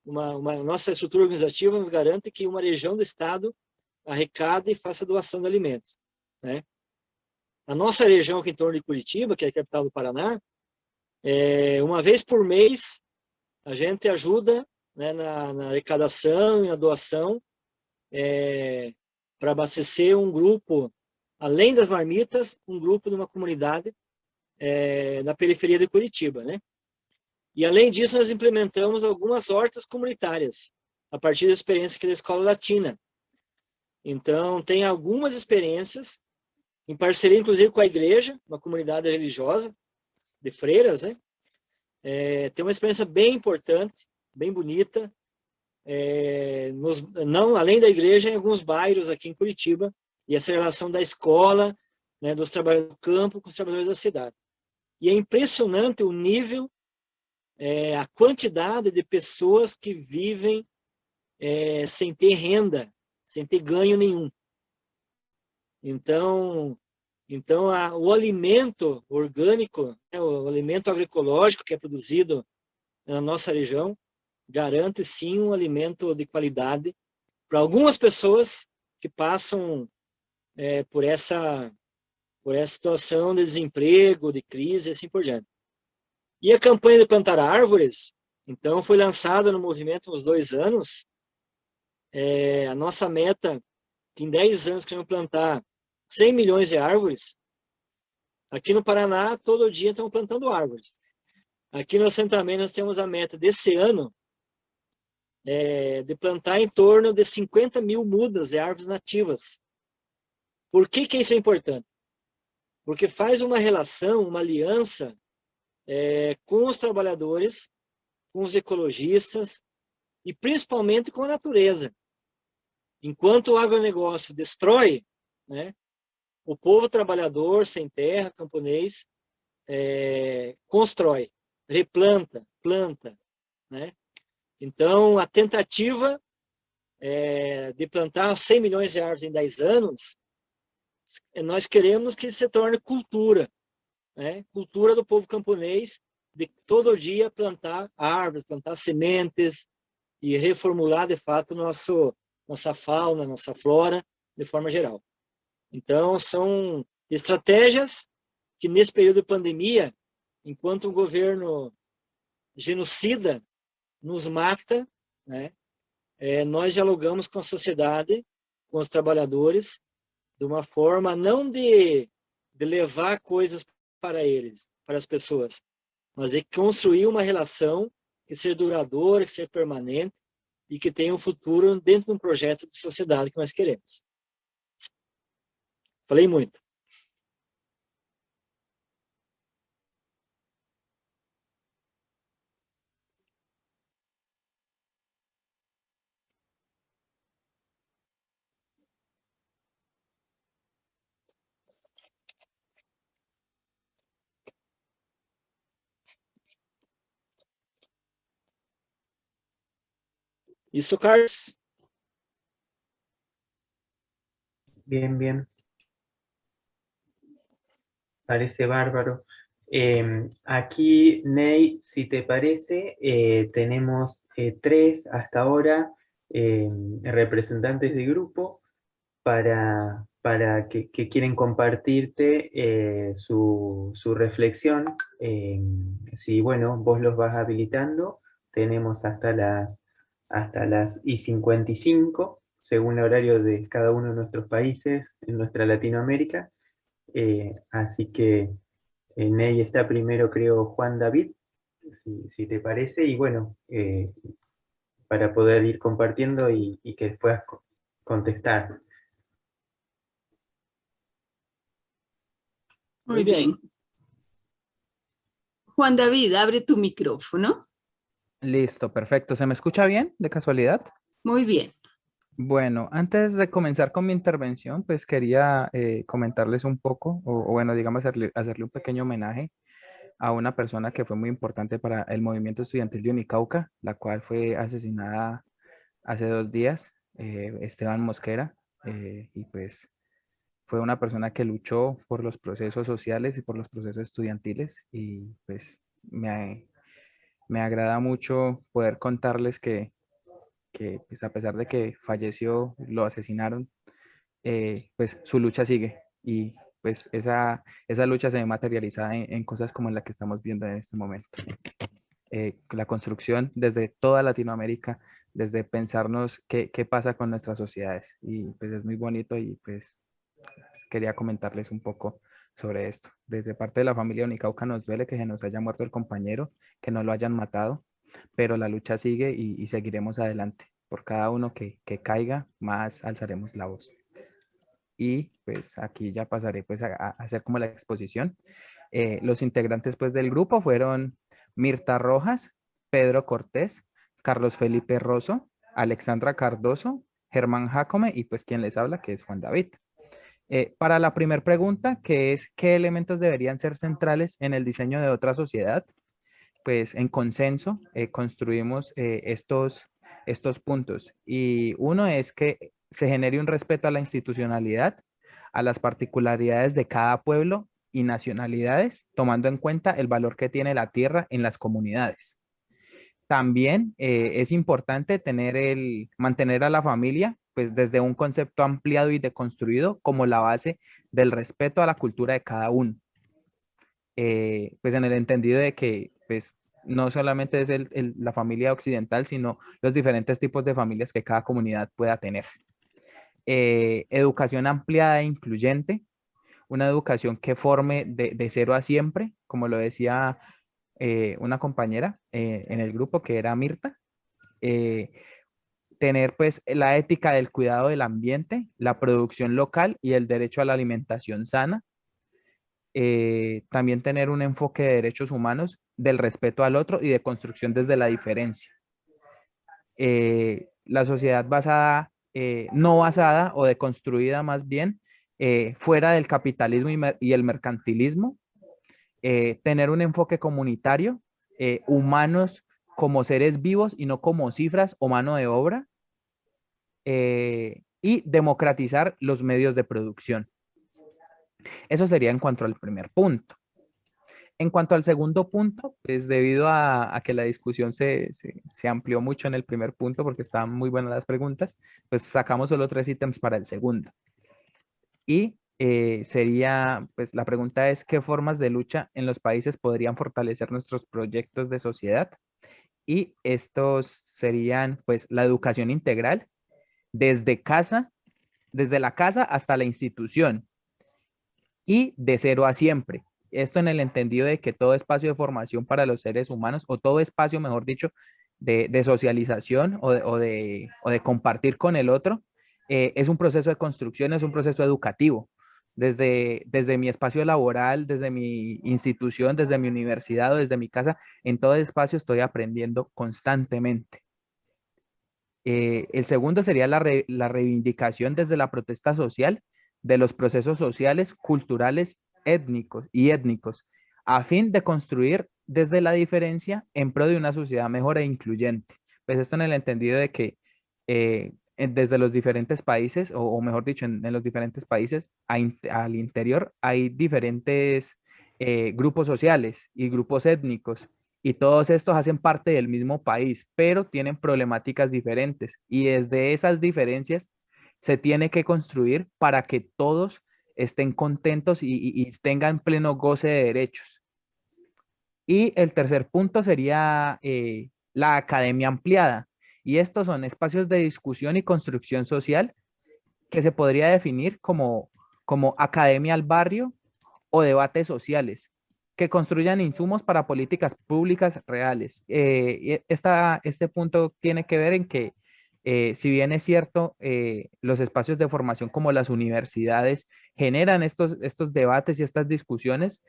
nossa estrutura organizativa nos garante que uma região do estado arrecade e faça doação de alimentos, né? A nossa região aqui em torno de Curitiba, que é a capital do Paraná, uma vez por mês, a gente ajuda, né, na arrecadação e na doação, para abastecer um grupo, além das marmitas, um grupo de uma comunidade na periferia de Curitiba, né? E além disso, nós implementamos algumas hortas comunitárias, a partir da experiência aqui da Escola Latina. Então, tem algumas experiências, em parceria, inclusive, com a igreja, uma comunidade religiosa, de freiras, né? Tem uma experiência bem importante, bem bonita, além da igreja, em alguns bairros aqui em Curitiba, e essa relação da escola, né, dos trabalhadores do campo com os trabalhadores da cidade. E é impressionante o nível, a quantidade de pessoas que vivem sem ter renda, sem ter ganho nenhum. Então o alimento orgânico, né, o alimento agroecológico que é produzido na nossa região, garante sim um alimento de qualidade para algumas pessoas que passam por essa situação de desemprego, de crise e assim por diante. E a campanha de plantar árvores, então, foi lançada no movimento há uns 2 anos. A nossa meta, que em 10 anos queremos plantar 100 milhões de árvores. Aqui no Paraná, todo dia estão plantando árvores. Aqui no assentamento nós temos a meta desse ano de plantar em torno de 50 mil mudas de árvores nativas. Por que isso é importante? Porque faz uma relação, uma aliança com os trabalhadores, com os ecologistas e principalmente com a natureza. Enquanto o agronegócio destrói, né, o povo trabalhador, sem terra, camponês, constrói, replanta, planta, né? Então, a tentativa de plantar 100 milhões de árvores em 10 anos, nós queremos que se torne cultura, né? Cultura do povo camponês, de todo dia plantar árvores, plantar sementes e reformular, de fato, nossa fauna, nossa flora, de forma geral. Então, são estratégias que, nesse período de pandemia, enquanto o governo genocida nos mata, né, nós dialogamos com a sociedade, com os trabalhadores, de uma forma não de levar coisas para eles, para as pessoas, mas de construir uma relação que seja duradoura, que seja permanente e que tenha um futuro dentro de um projeto de sociedade que nós queremos. Falei muito. Isso, Carlos. Bien, bien. Parece bárbaro. Aquí, Ney, si te parece, tenemos 3 hasta ahora representantes de grupo para que quieren compartirte su reflexión. Si, bueno, vos los vas habilitando, tenemos hasta las y 55, según el horario de cada uno de nuestros países en nuestra Latinoamérica. Así que Ney está primero, creo, Juan David, si te parece, y bueno, para poder ir compartiendo y que puedas contestar. Muy bien. Juan David, abre tu micrófono. Listo, perfecto. ¿Se me escucha bien, de casualidad? Muy bien. Bueno, antes de comenzar con mi intervención, pues quería comentarles un poco, o bueno, digamos, hacerle un pequeño homenaje a una persona que fue muy importante para el movimiento estudiantil de Unicauca, la cual fue asesinada hace 2 días, Esteban Mosquera, y pues fue una persona que luchó por los procesos sociales y por los procesos estudiantiles, y pues me agrada mucho poder contarles que pues a pesar de que falleció, lo asesinaron, pues su lucha sigue y pues esa lucha se ve materializada en cosas como la que estamos viendo en este momento. La construcción desde toda Latinoamérica, desde pensarnos qué pasa con nuestras sociedades y pues es muy bonito y pues quería comentarles un poco sobre esto. Desde parte de la familia Unicauca nos duele que se nos haya muerto el compañero, que no lo hayan matado, pero la lucha sigue y seguiremos adelante. Por cada uno que caiga, más alzaremos la voz. Y pues aquí ya pasaré pues a hacer como la exposición. Los integrantes pues del grupo fueron Mirta Rojas, Pedro Cortés, Carlos Felipe Rosso, Alexandra Cardoso, Germán Jacome y pues quien les habla que es Juan David. Para la primera pregunta, que es ¿qué elementos deberían ser centrales en el diseño de otra sociedad? Pues en consenso construimos estos puntos. Y uno es que se genere un respeto a la institucionalidad, a las particularidades de cada pueblo y nacionalidades, tomando en cuenta el valor que tiene la tierra en las comunidades. También es importante mantener a la familia, pues desde un concepto ampliado y deconstruido como la base del respeto a la cultura de cada uno. Pues en el entendido de que pues no solamente es la familia occidental, sino los diferentes tipos de familias que cada comunidad pueda tener. Educación ampliada e incluyente, una educación que forme de 0 a siempre, como lo decía una compañera en el grupo que era Mirta. Tener pues la ética del cuidado del ambiente, la producción local y el derecho a la alimentación sana. También tener un enfoque de derechos humanos, del respeto al otro y de construcción desde la diferencia. La sociedad basada, no basada o deconstruida más bien, fuera del capitalismo y el mercantilismo. Tener un enfoque comunitario, humanos como seres vivos y no como cifras o mano de obra. Y democratizar los medios de producción. Eso sería en cuanto al primer punto. En cuanto al segundo punto, pues debido a que la discusión se amplió mucho en el primer punto porque estaban muy buenas las preguntas, pues sacamos solo 3 ítems para el segundo. Y sería, pues la pregunta es, ¿qué formas de lucha en los países podrían fortalecer nuestros proyectos de sociedad? Y estos serían, pues, la educación integral, desde la casa hasta la institución y de 0 a siempre. Esto en el entendido de que todo espacio de formación para los seres humanos, o todo espacio, mejor dicho, de socialización o de compartir con el otro, es un proceso de construcción, es un proceso educativo. Desde mi espacio laboral, desde mi institución, desde mi universidad o desde mi casa, en todo espacio estoy aprendiendo constantemente. El segundo sería la reivindicación desde la protesta social de los procesos sociales, culturales, étnicos, a fin de construir desde la diferencia en pro de una sociedad mejor e incluyente. Pues esto en el entendido de que desde los diferentes países, o mejor dicho, en los diferentes países al interior hay diferentes grupos sociales y grupos étnicos, y todos estos hacen parte del mismo país, pero tienen problemáticas diferentes, y desde esas diferencias se tiene que construir para que todos estén contentos y tengan pleno goce de derechos. Y el tercer punto sería la academia ampliada, y estos son espacios de discusión y construcción social que se podría definir como academia al barrio o debates sociales que construyan insumos para políticas públicas reales. Este punto tiene que ver en que Si bien es cierto, los espacios de formación como las universidades generan estos debates y estas discusiones,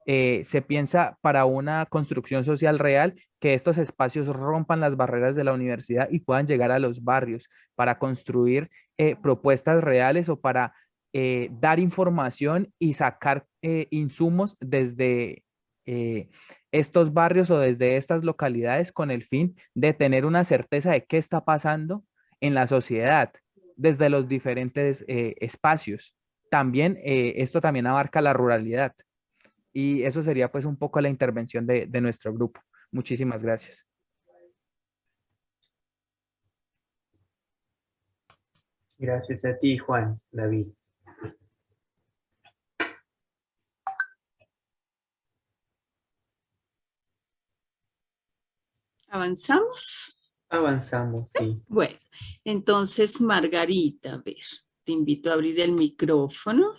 se piensa para una construcción social real que estos espacios rompan las barreras de la universidad y puedan llegar a los barrios para construir propuestas reales o para dar información y sacar insumos desde estos barrios o desde estas localidades con el fin de tener una certeza de qué está pasando en la sociedad desde los diferentes espacios. También esto también abarca la ruralidad. Y eso sería pues un poco la intervención de nuestro grupo. Muchísimas gracias. Gracias a ti, Juan, David. ¿Avanzamos? Avanzamos, sí. Bueno, entonces Margarita, a ver, te invito a abrir el micrófono.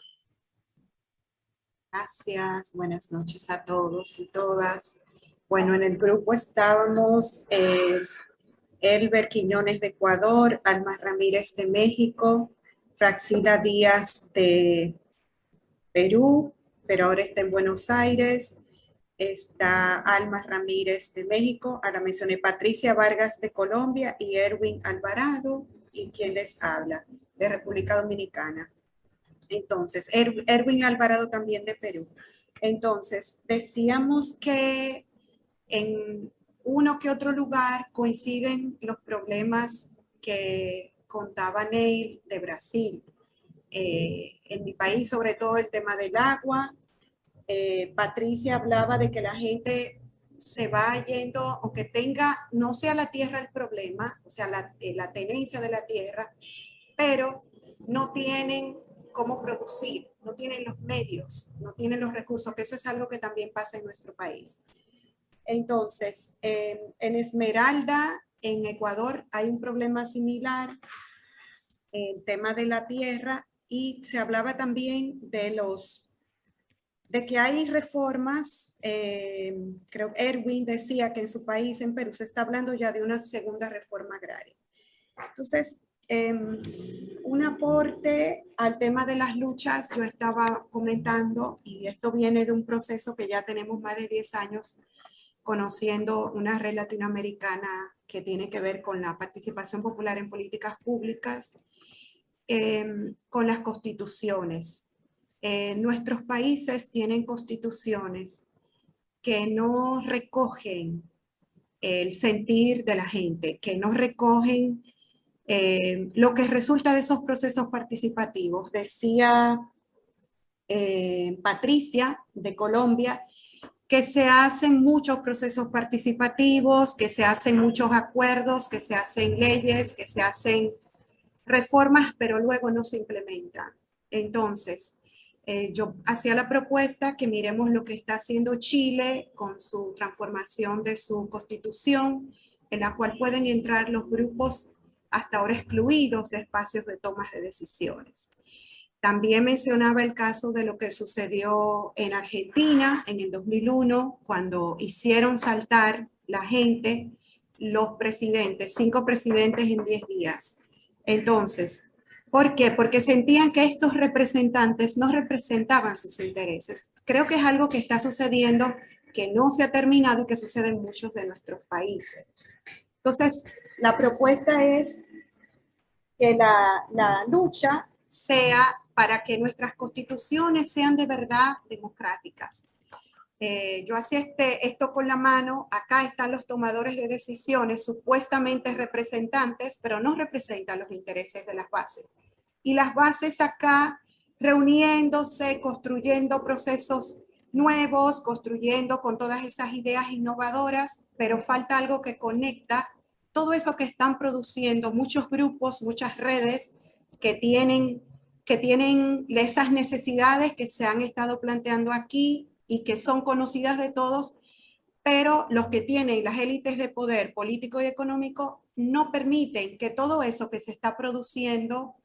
Gracias, buenas noches a todos y todas. Bueno, en el grupo estábamos Elber Quiñones de Ecuador, Alma Ramírez de México, Fraxila Díaz de Perú, pero ahora está en Buenos Aires, está Alma Ramírez de México, ahora mencioné Patricia Vargas de Colombia y Erwin Alvarado, y quien les habla, de República Dominicana. Entonces, Erwin Alvarado también de Perú. Entonces, decíamos que en uno que otro lugar coinciden los problemas que contaba Neil de Brasil. En mi país, sobre todo el tema del agua. Patricia hablaba de que la gente se va yendo, aunque tenga, no sea la tierra el problema, o sea, la tenencia de la tierra, pero no tienen cómo producir, no tienen los medios, no tienen los recursos, que eso es algo que también pasa en nuestro país. Entonces, en Esmeralda, en Ecuador, hay un problema similar, el tema de la tierra, y se hablaba también de que hay reformas, creo que Erwin decía que en su país, en Perú, se está hablando ya de una segunda reforma agraria. Entonces, un aporte al tema de las luchas, yo estaba comentando, y esto viene de un proceso que ya tenemos más de 10 años conociendo una red latinoamericana que tiene que ver con la participación popular en políticas públicas, con las constituciones. Nuestros países tienen constituciones que no recogen el sentir de la gente, que no recogen lo que resulta de esos procesos participativos. Decía Patricia de Colombia que se hacen muchos procesos participativos, que se hacen muchos acuerdos, que se hacen leyes, que se hacen reformas, pero luego no se implementan. Entonces, yo hacía la propuesta que miremos lo que está haciendo Chile con su transformación de su constitución, en la cual pueden entrar los grupos hasta ahora excluidos de espacios de tomas de decisiones. También mencionaba el caso de lo que sucedió en Argentina en el 2001, cuando hicieron saltar la gente, los presidentes, 5 presidentes en 10 días. Entonces, ¿por qué? Porque sentían que estos representantes no representaban sus intereses. Creo que es algo que está sucediendo, que no se ha terminado y que sucede en muchos de nuestros países. Entonces, la propuesta es que la lucha sea para que nuestras constituciones sean de verdad democráticas. Yo hacía esto con la mano, acá están los tomadores de decisiones, supuestamente representantes, pero no representan los intereses de las bases. Y las bases acá reuniéndose, construyendo procesos nuevos, construyendo con todas esas ideas innovadoras, pero falta algo que conecta todo eso que están produciendo muchos grupos, muchas redes que tienen esas necesidades que se han estado planteando aquí y que son conocidas de todos, pero los que tienen las élites de poder político y económico no permiten que todo eso que se está produciendo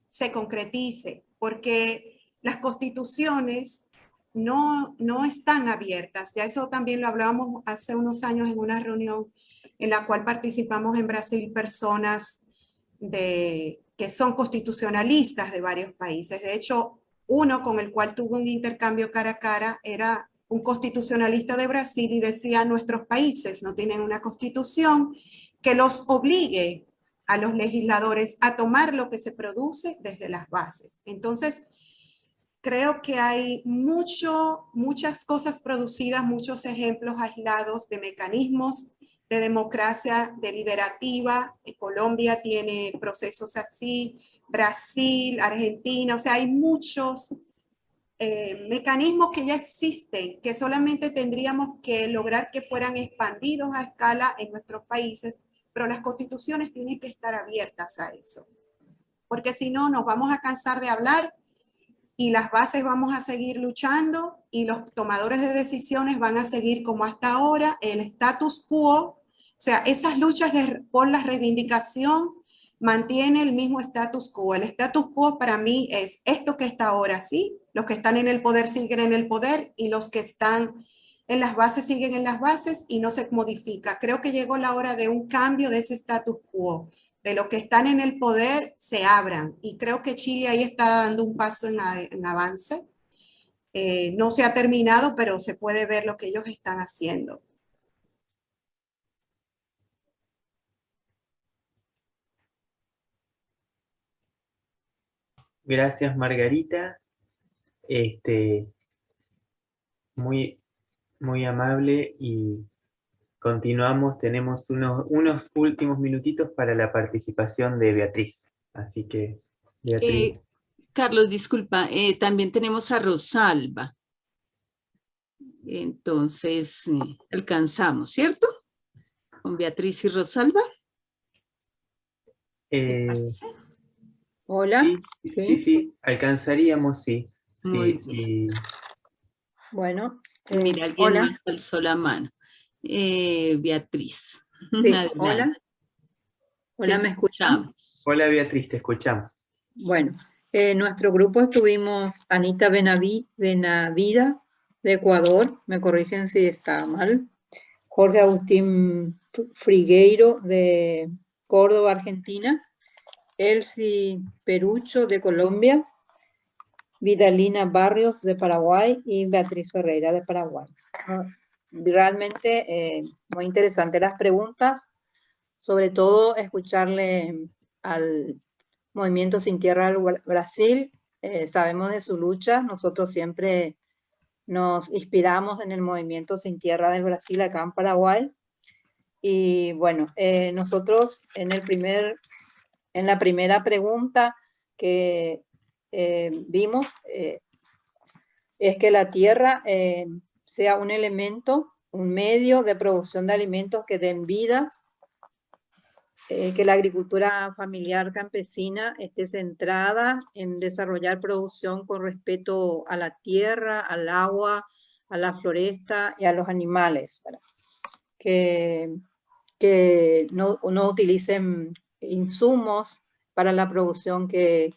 se concretice, porque las constituciones no están abiertas. Ya eso también lo hablábamos hace unos años en una reunión en la cual participamos en Brasil personas que son constitucionalistas de varios países. De hecho, uno con el cual tuvo un intercambio cara a cara era un constitucionalista de Brasil y decía, nuestros países no tienen una constitución que los obligue a los legisladores a tomar lo que se produce desde las bases. Entonces, creo que hay muchas cosas producidas, muchos ejemplos aislados de mecanismos de democracia deliberativa. Colombia tiene procesos así, Brasil, Argentina, o sea, hay muchos mecanismos que ya existen, que solamente tendríamos que lograr que fueran expandidos a escala en nuestros países, pero las constituciones tienen que estar abiertas a eso, porque si no nos vamos a cansar de hablar y las bases vamos a seguir luchando y los tomadores de decisiones van a seguir como hasta ahora, el status quo, o sea, esas luchas por la reivindicación mantiene el mismo status quo. El status quo para mí es esto que está ahora, ¿sí? Los que están en el poder siguen en el poder y los que están en las bases siguen en las bases y no se modifica. Creo que llegó la hora de un cambio de ese status quo, de los que están en el poder se abran. Y creo que Chile ahí está dando un paso en avance. No se ha terminado, pero se puede ver lo que ellos están haciendo. Gracias, Margarita. Muy, muy amable y continuamos. Tenemos unos últimos minutitos para la participación de Beatriz. Así que, Beatriz. Carlos, disculpa, también tenemos a Rosalba. Entonces, alcanzamos, ¿cierto? Con Beatriz y Rosalba. Hola. Sí, alcanzaríamos, sí. Muy bien. Bueno, mira, alguien más alzó la mano. Beatriz. Sí, hola. Hola, ¿me escuchan? Hola, Beatriz, te escuchamos. Bueno, en nuestro grupo estuvimos Anita Benavida, de Ecuador, me corrigen si está mal, Jorge Agustín Frigueiro, de Córdoba, Argentina, Elsie Perucho, de Colombia, Vidalina Barrios, de Paraguay, y Beatriz Ferreira, de Paraguay. Realmente muy interesantes las preguntas, sobre todo escucharle al Movimiento Sin Tierra del Brasil. Sabemos de su lucha, nosotros siempre nos inspiramos en el Movimiento Sin Tierra del Brasil acá en Paraguay, y bueno, nosotros en la primera pregunta que vimos es que la tierra sea un elemento, un medio de producción de alimentos que den vidas, que la agricultura familiar campesina esté centrada en desarrollar producción con respeto a la tierra, al agua, a la floresta y a los animales, que no utilicen insumos para la producción que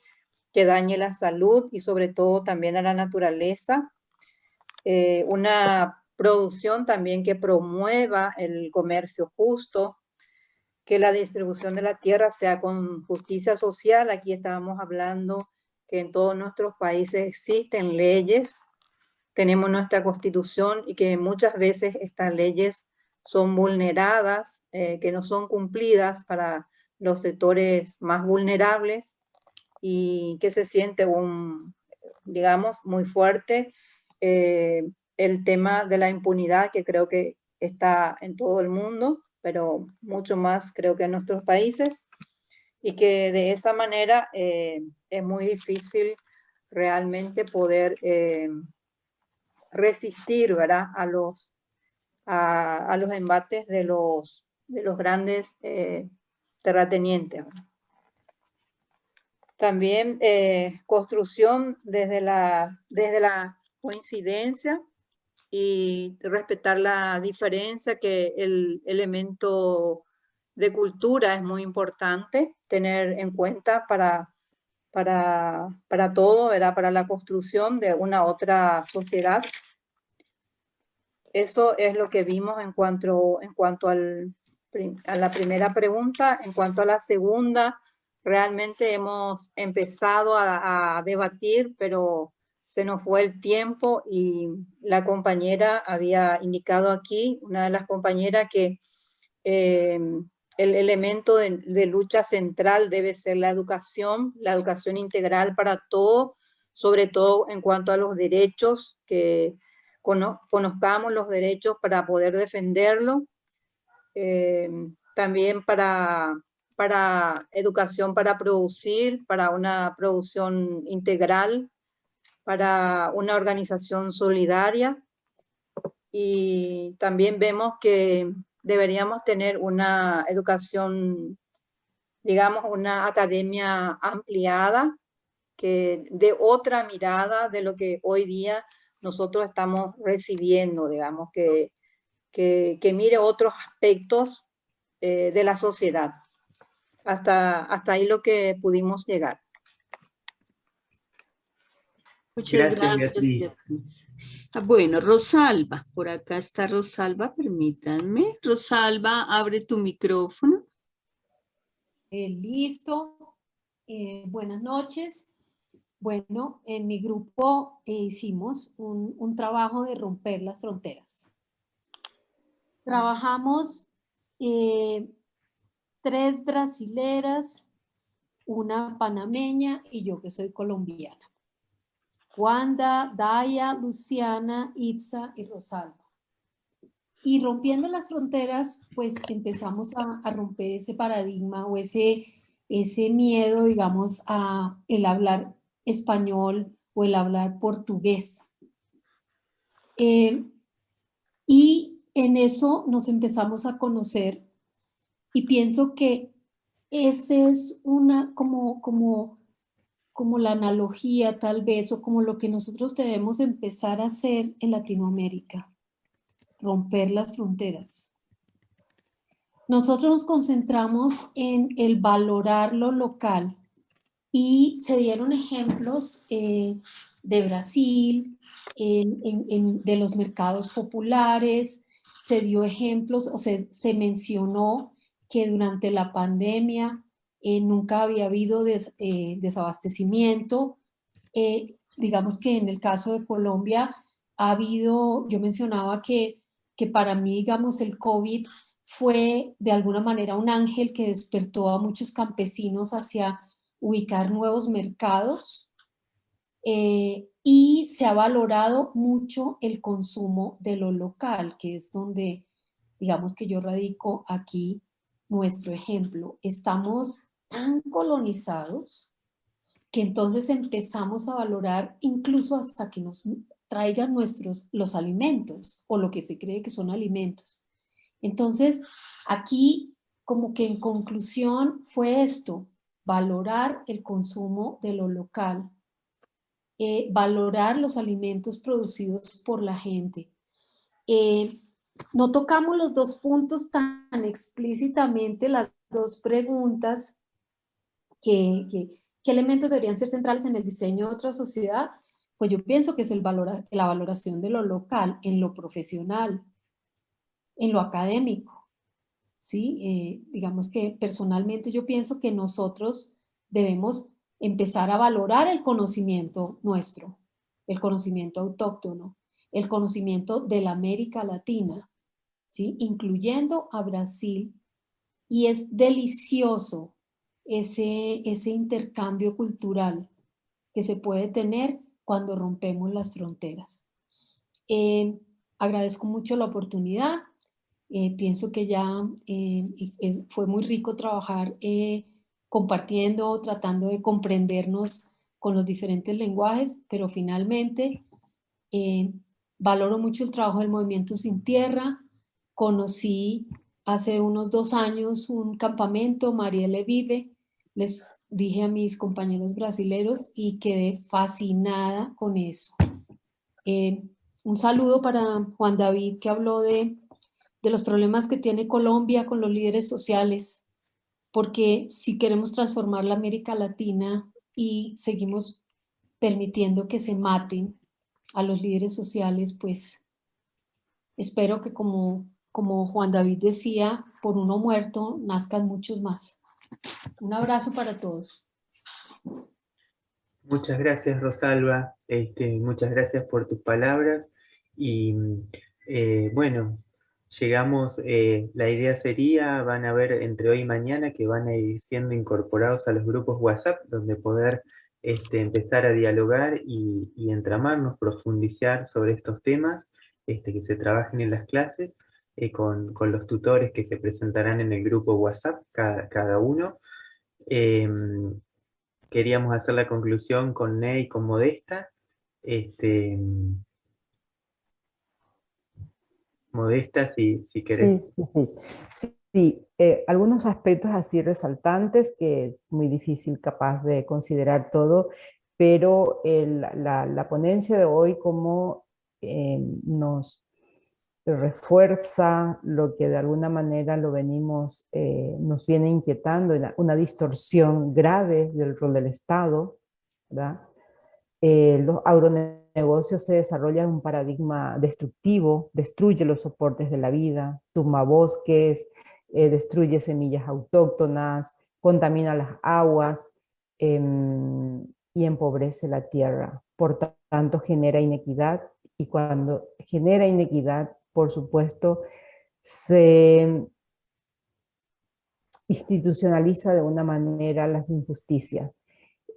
dañe la salud y sobre todo también a la naturaleza. Una producción también que promueva el comercio justo, que la distribución de la tierra sea con justicia social. Aquí estábamos hablando que en todos nuestros países existen leyes, tenemos nuestra constitución y que muchas veces estas leyes son vulneradas, que no son cumplidas para los sectores más vulnerables, y que se siente digamos, muy fuerte el tema de la impunidad, que creo que está en todo el mundo, pero mucho más creo que en nuestros países, y que de esa manera es muy difícil realmente poder resistir, ¿verdad?, a los embates de los grandes terratenientes. También construcción desde la coincidencia y respetar la diferencia, que el elemento de cultura es muy importante tener en cuenta para todo, ¿verdad?, para la construcción de una otra sociedad. Eso es lo que vimos en cuanto a la primera pregunta. En cuanto a la segunda, realmente hemos empezado a debatir, pero se nos fue el tiempo y la compañera había indicado aquí, una de las compañeras, que el elemento de lucha central debe ser la educación integral para todos, sobre todo en cuanto a los derechos, que conozcamos los derechos para poder defenderlos, también para educación para producir, para una producción integral, para una organización solidaria, y también vemos que deberíamos tener una educación, digamos, una academia ampliada, que dé otra mirada de lo que hoy día nosotros estamos recibiendo, digamos, que mire otros aspectos de la sociedad. Hasta ahí lo que pudimos llegar. Muchas gracias, Beatriz. Bueno, Rosalba, por acá está Rosalba, permítanme. Rosalba, abre tu micrófono. Listo. Buenas noches. Bueno, en mi grupo hicimos un trabajo de romper las fronteras. Trabajamos 3 brasileras, una panameña y yo que soy colombiana. Wanda, Daya, Luciana, Itza y Rosalba. Y rompiendo las fronteras, pues empezamos a romper ese paradigma o ese miedo, digamos, a el hablar español o el hablar portugués. Y en eso nos empezamos a conocer, y pienso que ese es una como la analogía tal vez, o como lo que nosotros debemos empezar a hacer en Latinoamérica, romper las fronteras. Nosotros nos concentramos en el valorar lo local, y se dieron ejemplos de Brasil, de los mercados populares, se dio ejemplos, o se mencionó que durante la pandemia nunca había habido desabastecimiento. Digamos que en el caso de Colombia ha habido, yo mencionaba que para mí, digamos, el COVID fue de alguna manera un ángel que despertó a muchos campesinos hacia ubicar nuevos mercados, y se ha valorado mucho el consumo de lo local, que es donde, digamos, que yo radico aquí nuestro ejemplo. Estamos tan colonizados que entonces empezamos a valorar incluso hasta que nos traigan los alimentos, o lo que se cree que son alimentos. Entonces, aquí, como que en conclusión fue esto: valorar el consumo de lo local, valorar los alimentos producidos por la gente. No tocamos los 2 puntos tan explícitamente, las 2 preguntas, ¿qué elementos deberían ser centrales en el diseño de otra sociedad? Pues yo pienso que es la valoración de lo local, en lo profesional, en lo académico. ¿Sí? Digamos que personalmente yo pienso que nosotros debemos empezar a valorar el conocimiento nuestro, el conocimiento autóctono, el conocimiento de la América Latina, ¿sí? Incluyendo a Brasil, y es delicioso ese intercambio cultural que se puede tener cuando rompemos las fronteras. Agradezco mucho la oportunidad. Pienso que ya fue muy rico trabajar compartiendo, tratando de comprendernos con los diferentes lenguajes, pero finalmente valoro mucho el trabajo del Movimiento Sin Tierra. Conocí hace unos 2 años un campamento, Marielle Vive, les dije a mis compañeros brasileros y quedé fascinada con eso. Un saludo para Juan David, que habló de los problemas que tiene Colombia con los líderes sociales, porque si queremos transformar la América Latina y seguimos permitiendo que se maten a los líderes sociales, pues espero que, como Juan David decía, por uno muerto nazcan muchos más. Un abrazo para todos. Muchas gracias, Rosalba. Muchas gracias por tus palabras. Y bueno, llegamos, la idea sería, van a ver entre hoy y mañana que van a ir siendo incorporados a los grupos WhatsApp, donde poder empezar a dialogar y entramarnos, profundizar sobre estos temas que se trabajen en las clases, con los tutores que se presentarán en el grupo WhatsApp, cada uno. Queríamos hacer la conclusión con Ney y con Modesta. Modesta, si querés. Sí, algunos aspectos así resaltantes que es muy difícil capaz de considerar todo, pero la ponencia de hoy como nos refuerza lo que de alguna manera lo venimos, nos viene inquietando, una distorsión grave del rol del Estado, ¿verdad? Los agronegocios se desarrollan un paradigma destructivo, destruye los soportes de la vida, tumba bosques, destruye semillas autóctonas, contamina las aguas y empobrece la tierra. Por tanto, genera inequidad, y cuando genera inequidad, por supuesto, se institucionaliza de una manera las injusticias.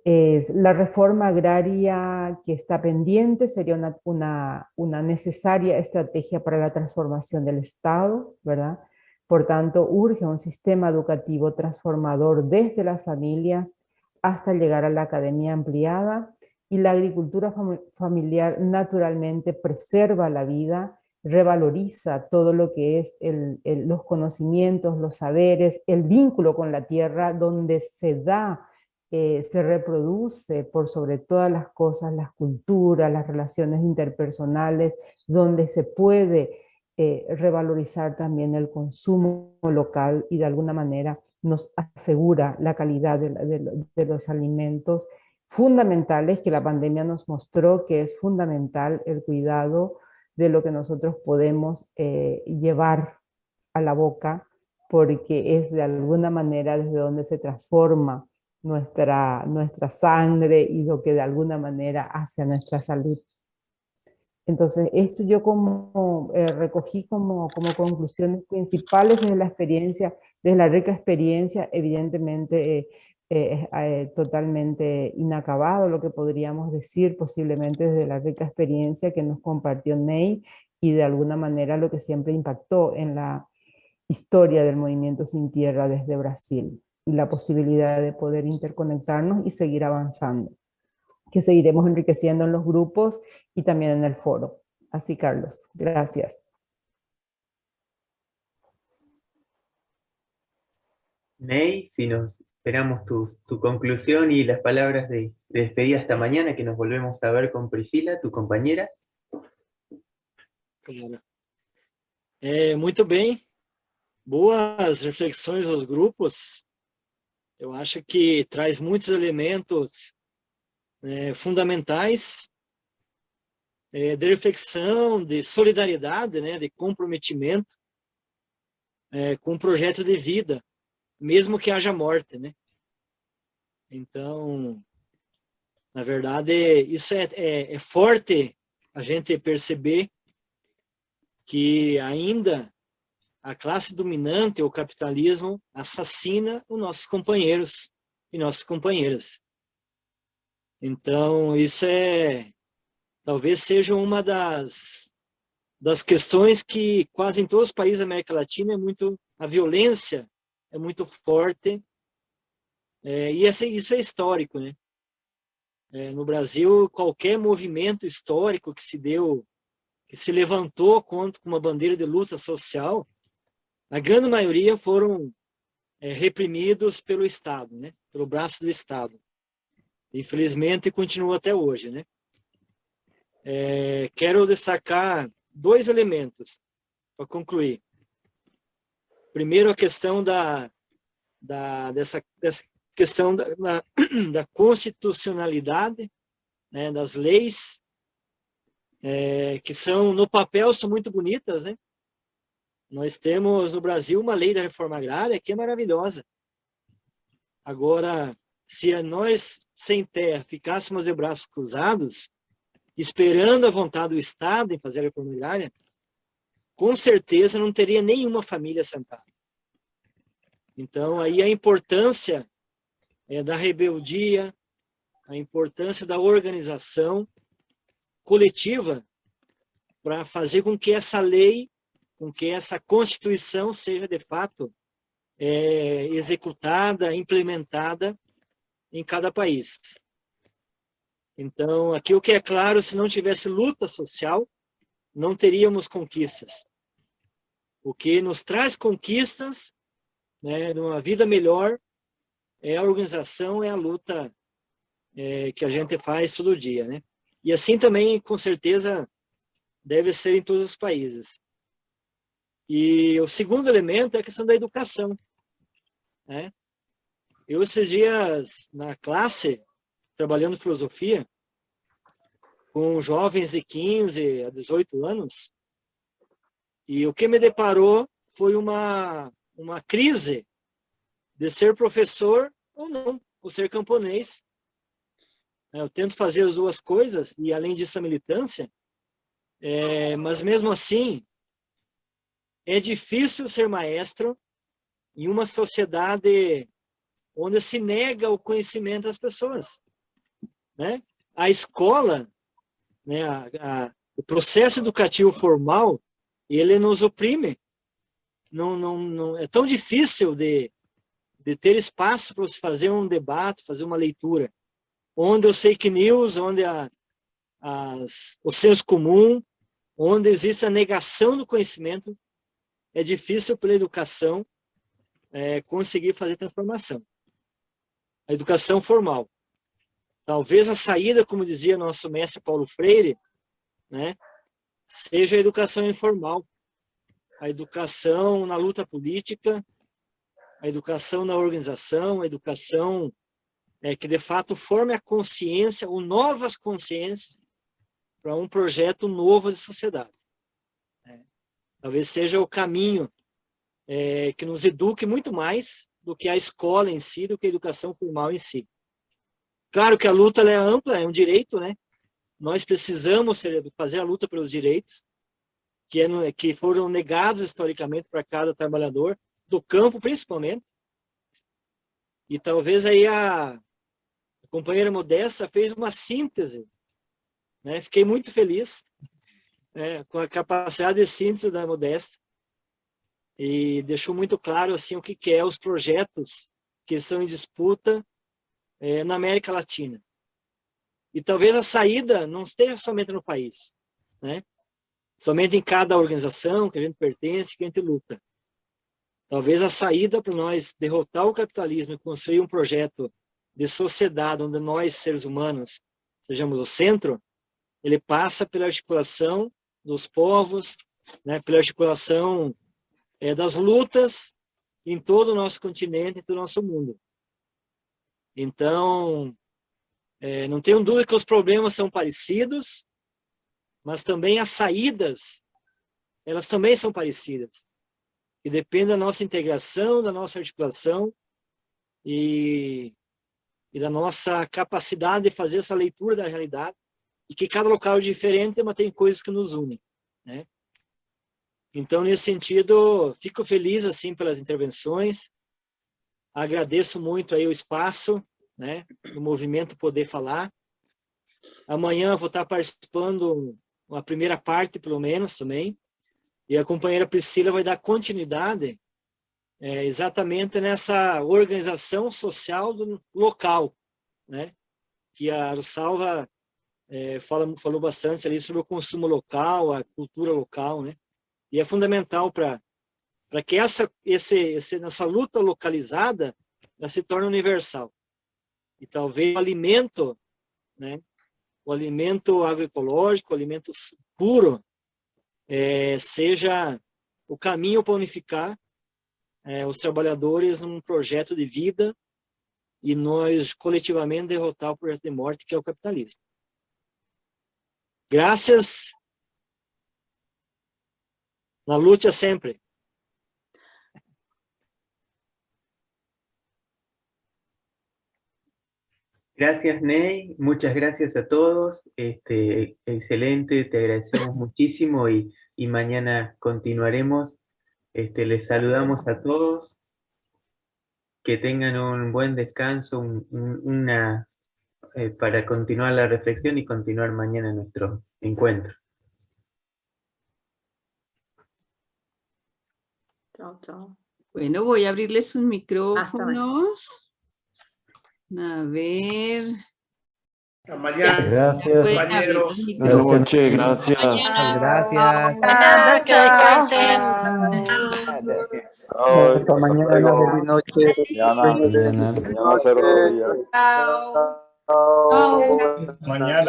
La reforma agraria que está pendiente sería una necesaria estrategia para la transformación del Estado, ¿verdad? Por tanto, urge un sistema educativo transformador desde las familias hasta llegar a la academia ampliada, y la agricultura familiar naturalmente preserva la vida, revaloriza todo lo que es los conocimientos, los saberes, el vínculo con la tierra, donde se da, se reproduce por sobre todas las cosas las culturas, las relaciones interpersonales, donde se puede revalorizar también el consumo local, y de alguna manera nos asegura la calidad de los alimentos fundamentales, que la pandemia nos mostró que es fundamental el cuidado de lo que nosotros podemos llevar a la boca, porque es de alguna manera desde donde se transforma nuestra sangre y lo que de alguna manera hace a nuestra salud. Entonces, esto yo recogí como conclusiones principales desde la experiencia, desde la rica experiencia, evidentemente totalmente inacabado lo que podríamos decir posiblemente desde la rica experiencia que nos compartió Ney, y de alguna manera lo que siempre impactó en la historia del movimiento Sin Tierra desde Brasil, y la posibilidad de poder interconectarnos y seguir avanzando, que seguiremos enriqueciendo en los grupos y también en el foro. Así, Carlos, gracias. Ney, si nos esperamos tu conclusión y las palabras de despedida hasta mañana, que nos volvemos a ver con Priscila, tu compañera. Claro. Muito bem. Boas reflexões aos grupos. Eu acho que traz muitos elementos fundamentais de reflexão, de solidariedade, né, de comprometimento com um projeto de vida, mesmo que haja morte, né? Então, na verdade, isso é forte a gente perceber que ainda a classe dominante, o capitalismo, assassina os nossos companheiros e nossas companheiras. Então, isso talvez seja uma das questões que quase em todos os países da América Latina a violência é muito forte, e isso é histórico, né? No Brasil, qualquer movimento histórico que se levantou contra uma bandeira de luta social, a grande maioria foram reprimidos pelo Estado, né? Pelo braço do Estado. Infelizmente, continua até hoje, né? Quero destacar 2 elementos para concluir. Primeiro, a questão dessa questão da constitucionalidade, né, das leis, que no papel são muito bonitas, né? Nós temos no Brasil uma lei da reforma agrária que é maravilhosa. Agora, se nós, sem terra, ficássemos de braços cruzados, esperando a vontade do Estado em fazer a reforma agrária, com certeza não teria nenhuma família assentada. Então, aí a importância da rebeldia, a importância da organização coletiva para fazer com que essa lei, com que essa Constituição seja, de fato, executada, implementada em cada país. Então, aqui o que é claro, se não tivesse luta social, não teríamos conquistas. O que nos traz conquistas, né, numa vida melhor, é a organização, é a luta que a gente faz todo dia, né? E assim também, com certeza, deve ser em todos os países. E o segundo elemento é a questão da educação, né? Eu, esses dias, na classe, trabalhando filosofia, com jovens de 15 a 18 anos, e o que me deparou foi uma crise de ser professor ou não, ou ser camponês. Eu tento fazer as duas coisas, e além disso a militância, mas mesmo assim, é difícil ser maestro em uma sociedade onde se nega o conhecimento das pessoas, né? A escola, né, o processo educativo formal, ele nos oprime. Não, é tão difícil de ter espaço para se fazer um debate, fazer uma leitura, onde os fake news, onde o senso comum, onde existe a negação do conhecimento, é difícil pela educação conseguir fazer transformação. A educação formal. Talvez a saída, como dizia nosso mestre Paulo Freire, né, seja a educação informal, a educação na luta política, a educação na organização, a educação que de fato forme a consciência ou novas consciências para um projeto novo de sociedade. Talvez seja o caminho que nos eduque muito mais do que a escola em si, do que a educação formal em si. Claro que a luta é ampla, é um direito, né? Nós precisamos fazer a luta pelos direitos que foram negados historicamente para cada trabalhador, do campo principalmente. E talvez aí a companheira Modesta fez uma síntese, né? Fiquei muito feliz com a capacidade de síntese da Modesta, e deixou muito claro assim o que é os projetos que estão em disputa na América Latina. E talvez a saída não esteja somente no país, né? Somente em cada organização que a gente pertence, que a gente luta. Talvez a saída para nós derrotar o capitalismo e construir um projeto de sociedade onde nós, seres humanos, sejamos o centro, ele passa pela articulação dos povos, né, pela articulação das lutas em todo o nosso continente, em todo o nosso mundo. Então, não tenho dúvida que os problemas são parecidos, mas também as saídas, elas também são parecidas. E depende da nossa integração, da nossa articulação e da nossa capacidade de fazer essa leitura da realidade, e que cada local é diferente, mas tem coisas que nos unem, né? Então, nesse sentido, fico feliz assim pelas intervenções, agradeço muito aí o espaço, né, do movimento Poder Falar. Amanhã vou estar participando uma primeira parte, pelo menos, também, e a companheira Priscila vai dar continuidade exatamente nessa organização social do local, né, que a Arusalva falou bastante ali sobre o consumo local, a cultura local, né, e é fundamental para que essa luta localizada ela se torne universal. E talvez o alimento, né, o alimento agroecológico, o alimento puro, seja o caminho para unificar os trabalhadores num projeto de vida e nós coletivamente derrotar o projeto de morte que é o capitalismo. Graças. Na luta sempre. Gracias, Ney. Muchas gracias a todos. Excelente, te agradecemos muchísimo y mañana continuaremos. Les saludamos a todos. Que tengan un buen descanso, para continuar la reflexión y continuar mañana nuestro encuentro. Chao, chao. Bueno, voy a abrirles sus micrófonos. A ver. Hasta mañana. Gracias. Compañeros. Buenas noches, gracias. Gracias. Que descansen. Hasta mañana, feliz noche. Mañana. Chao. Mañana.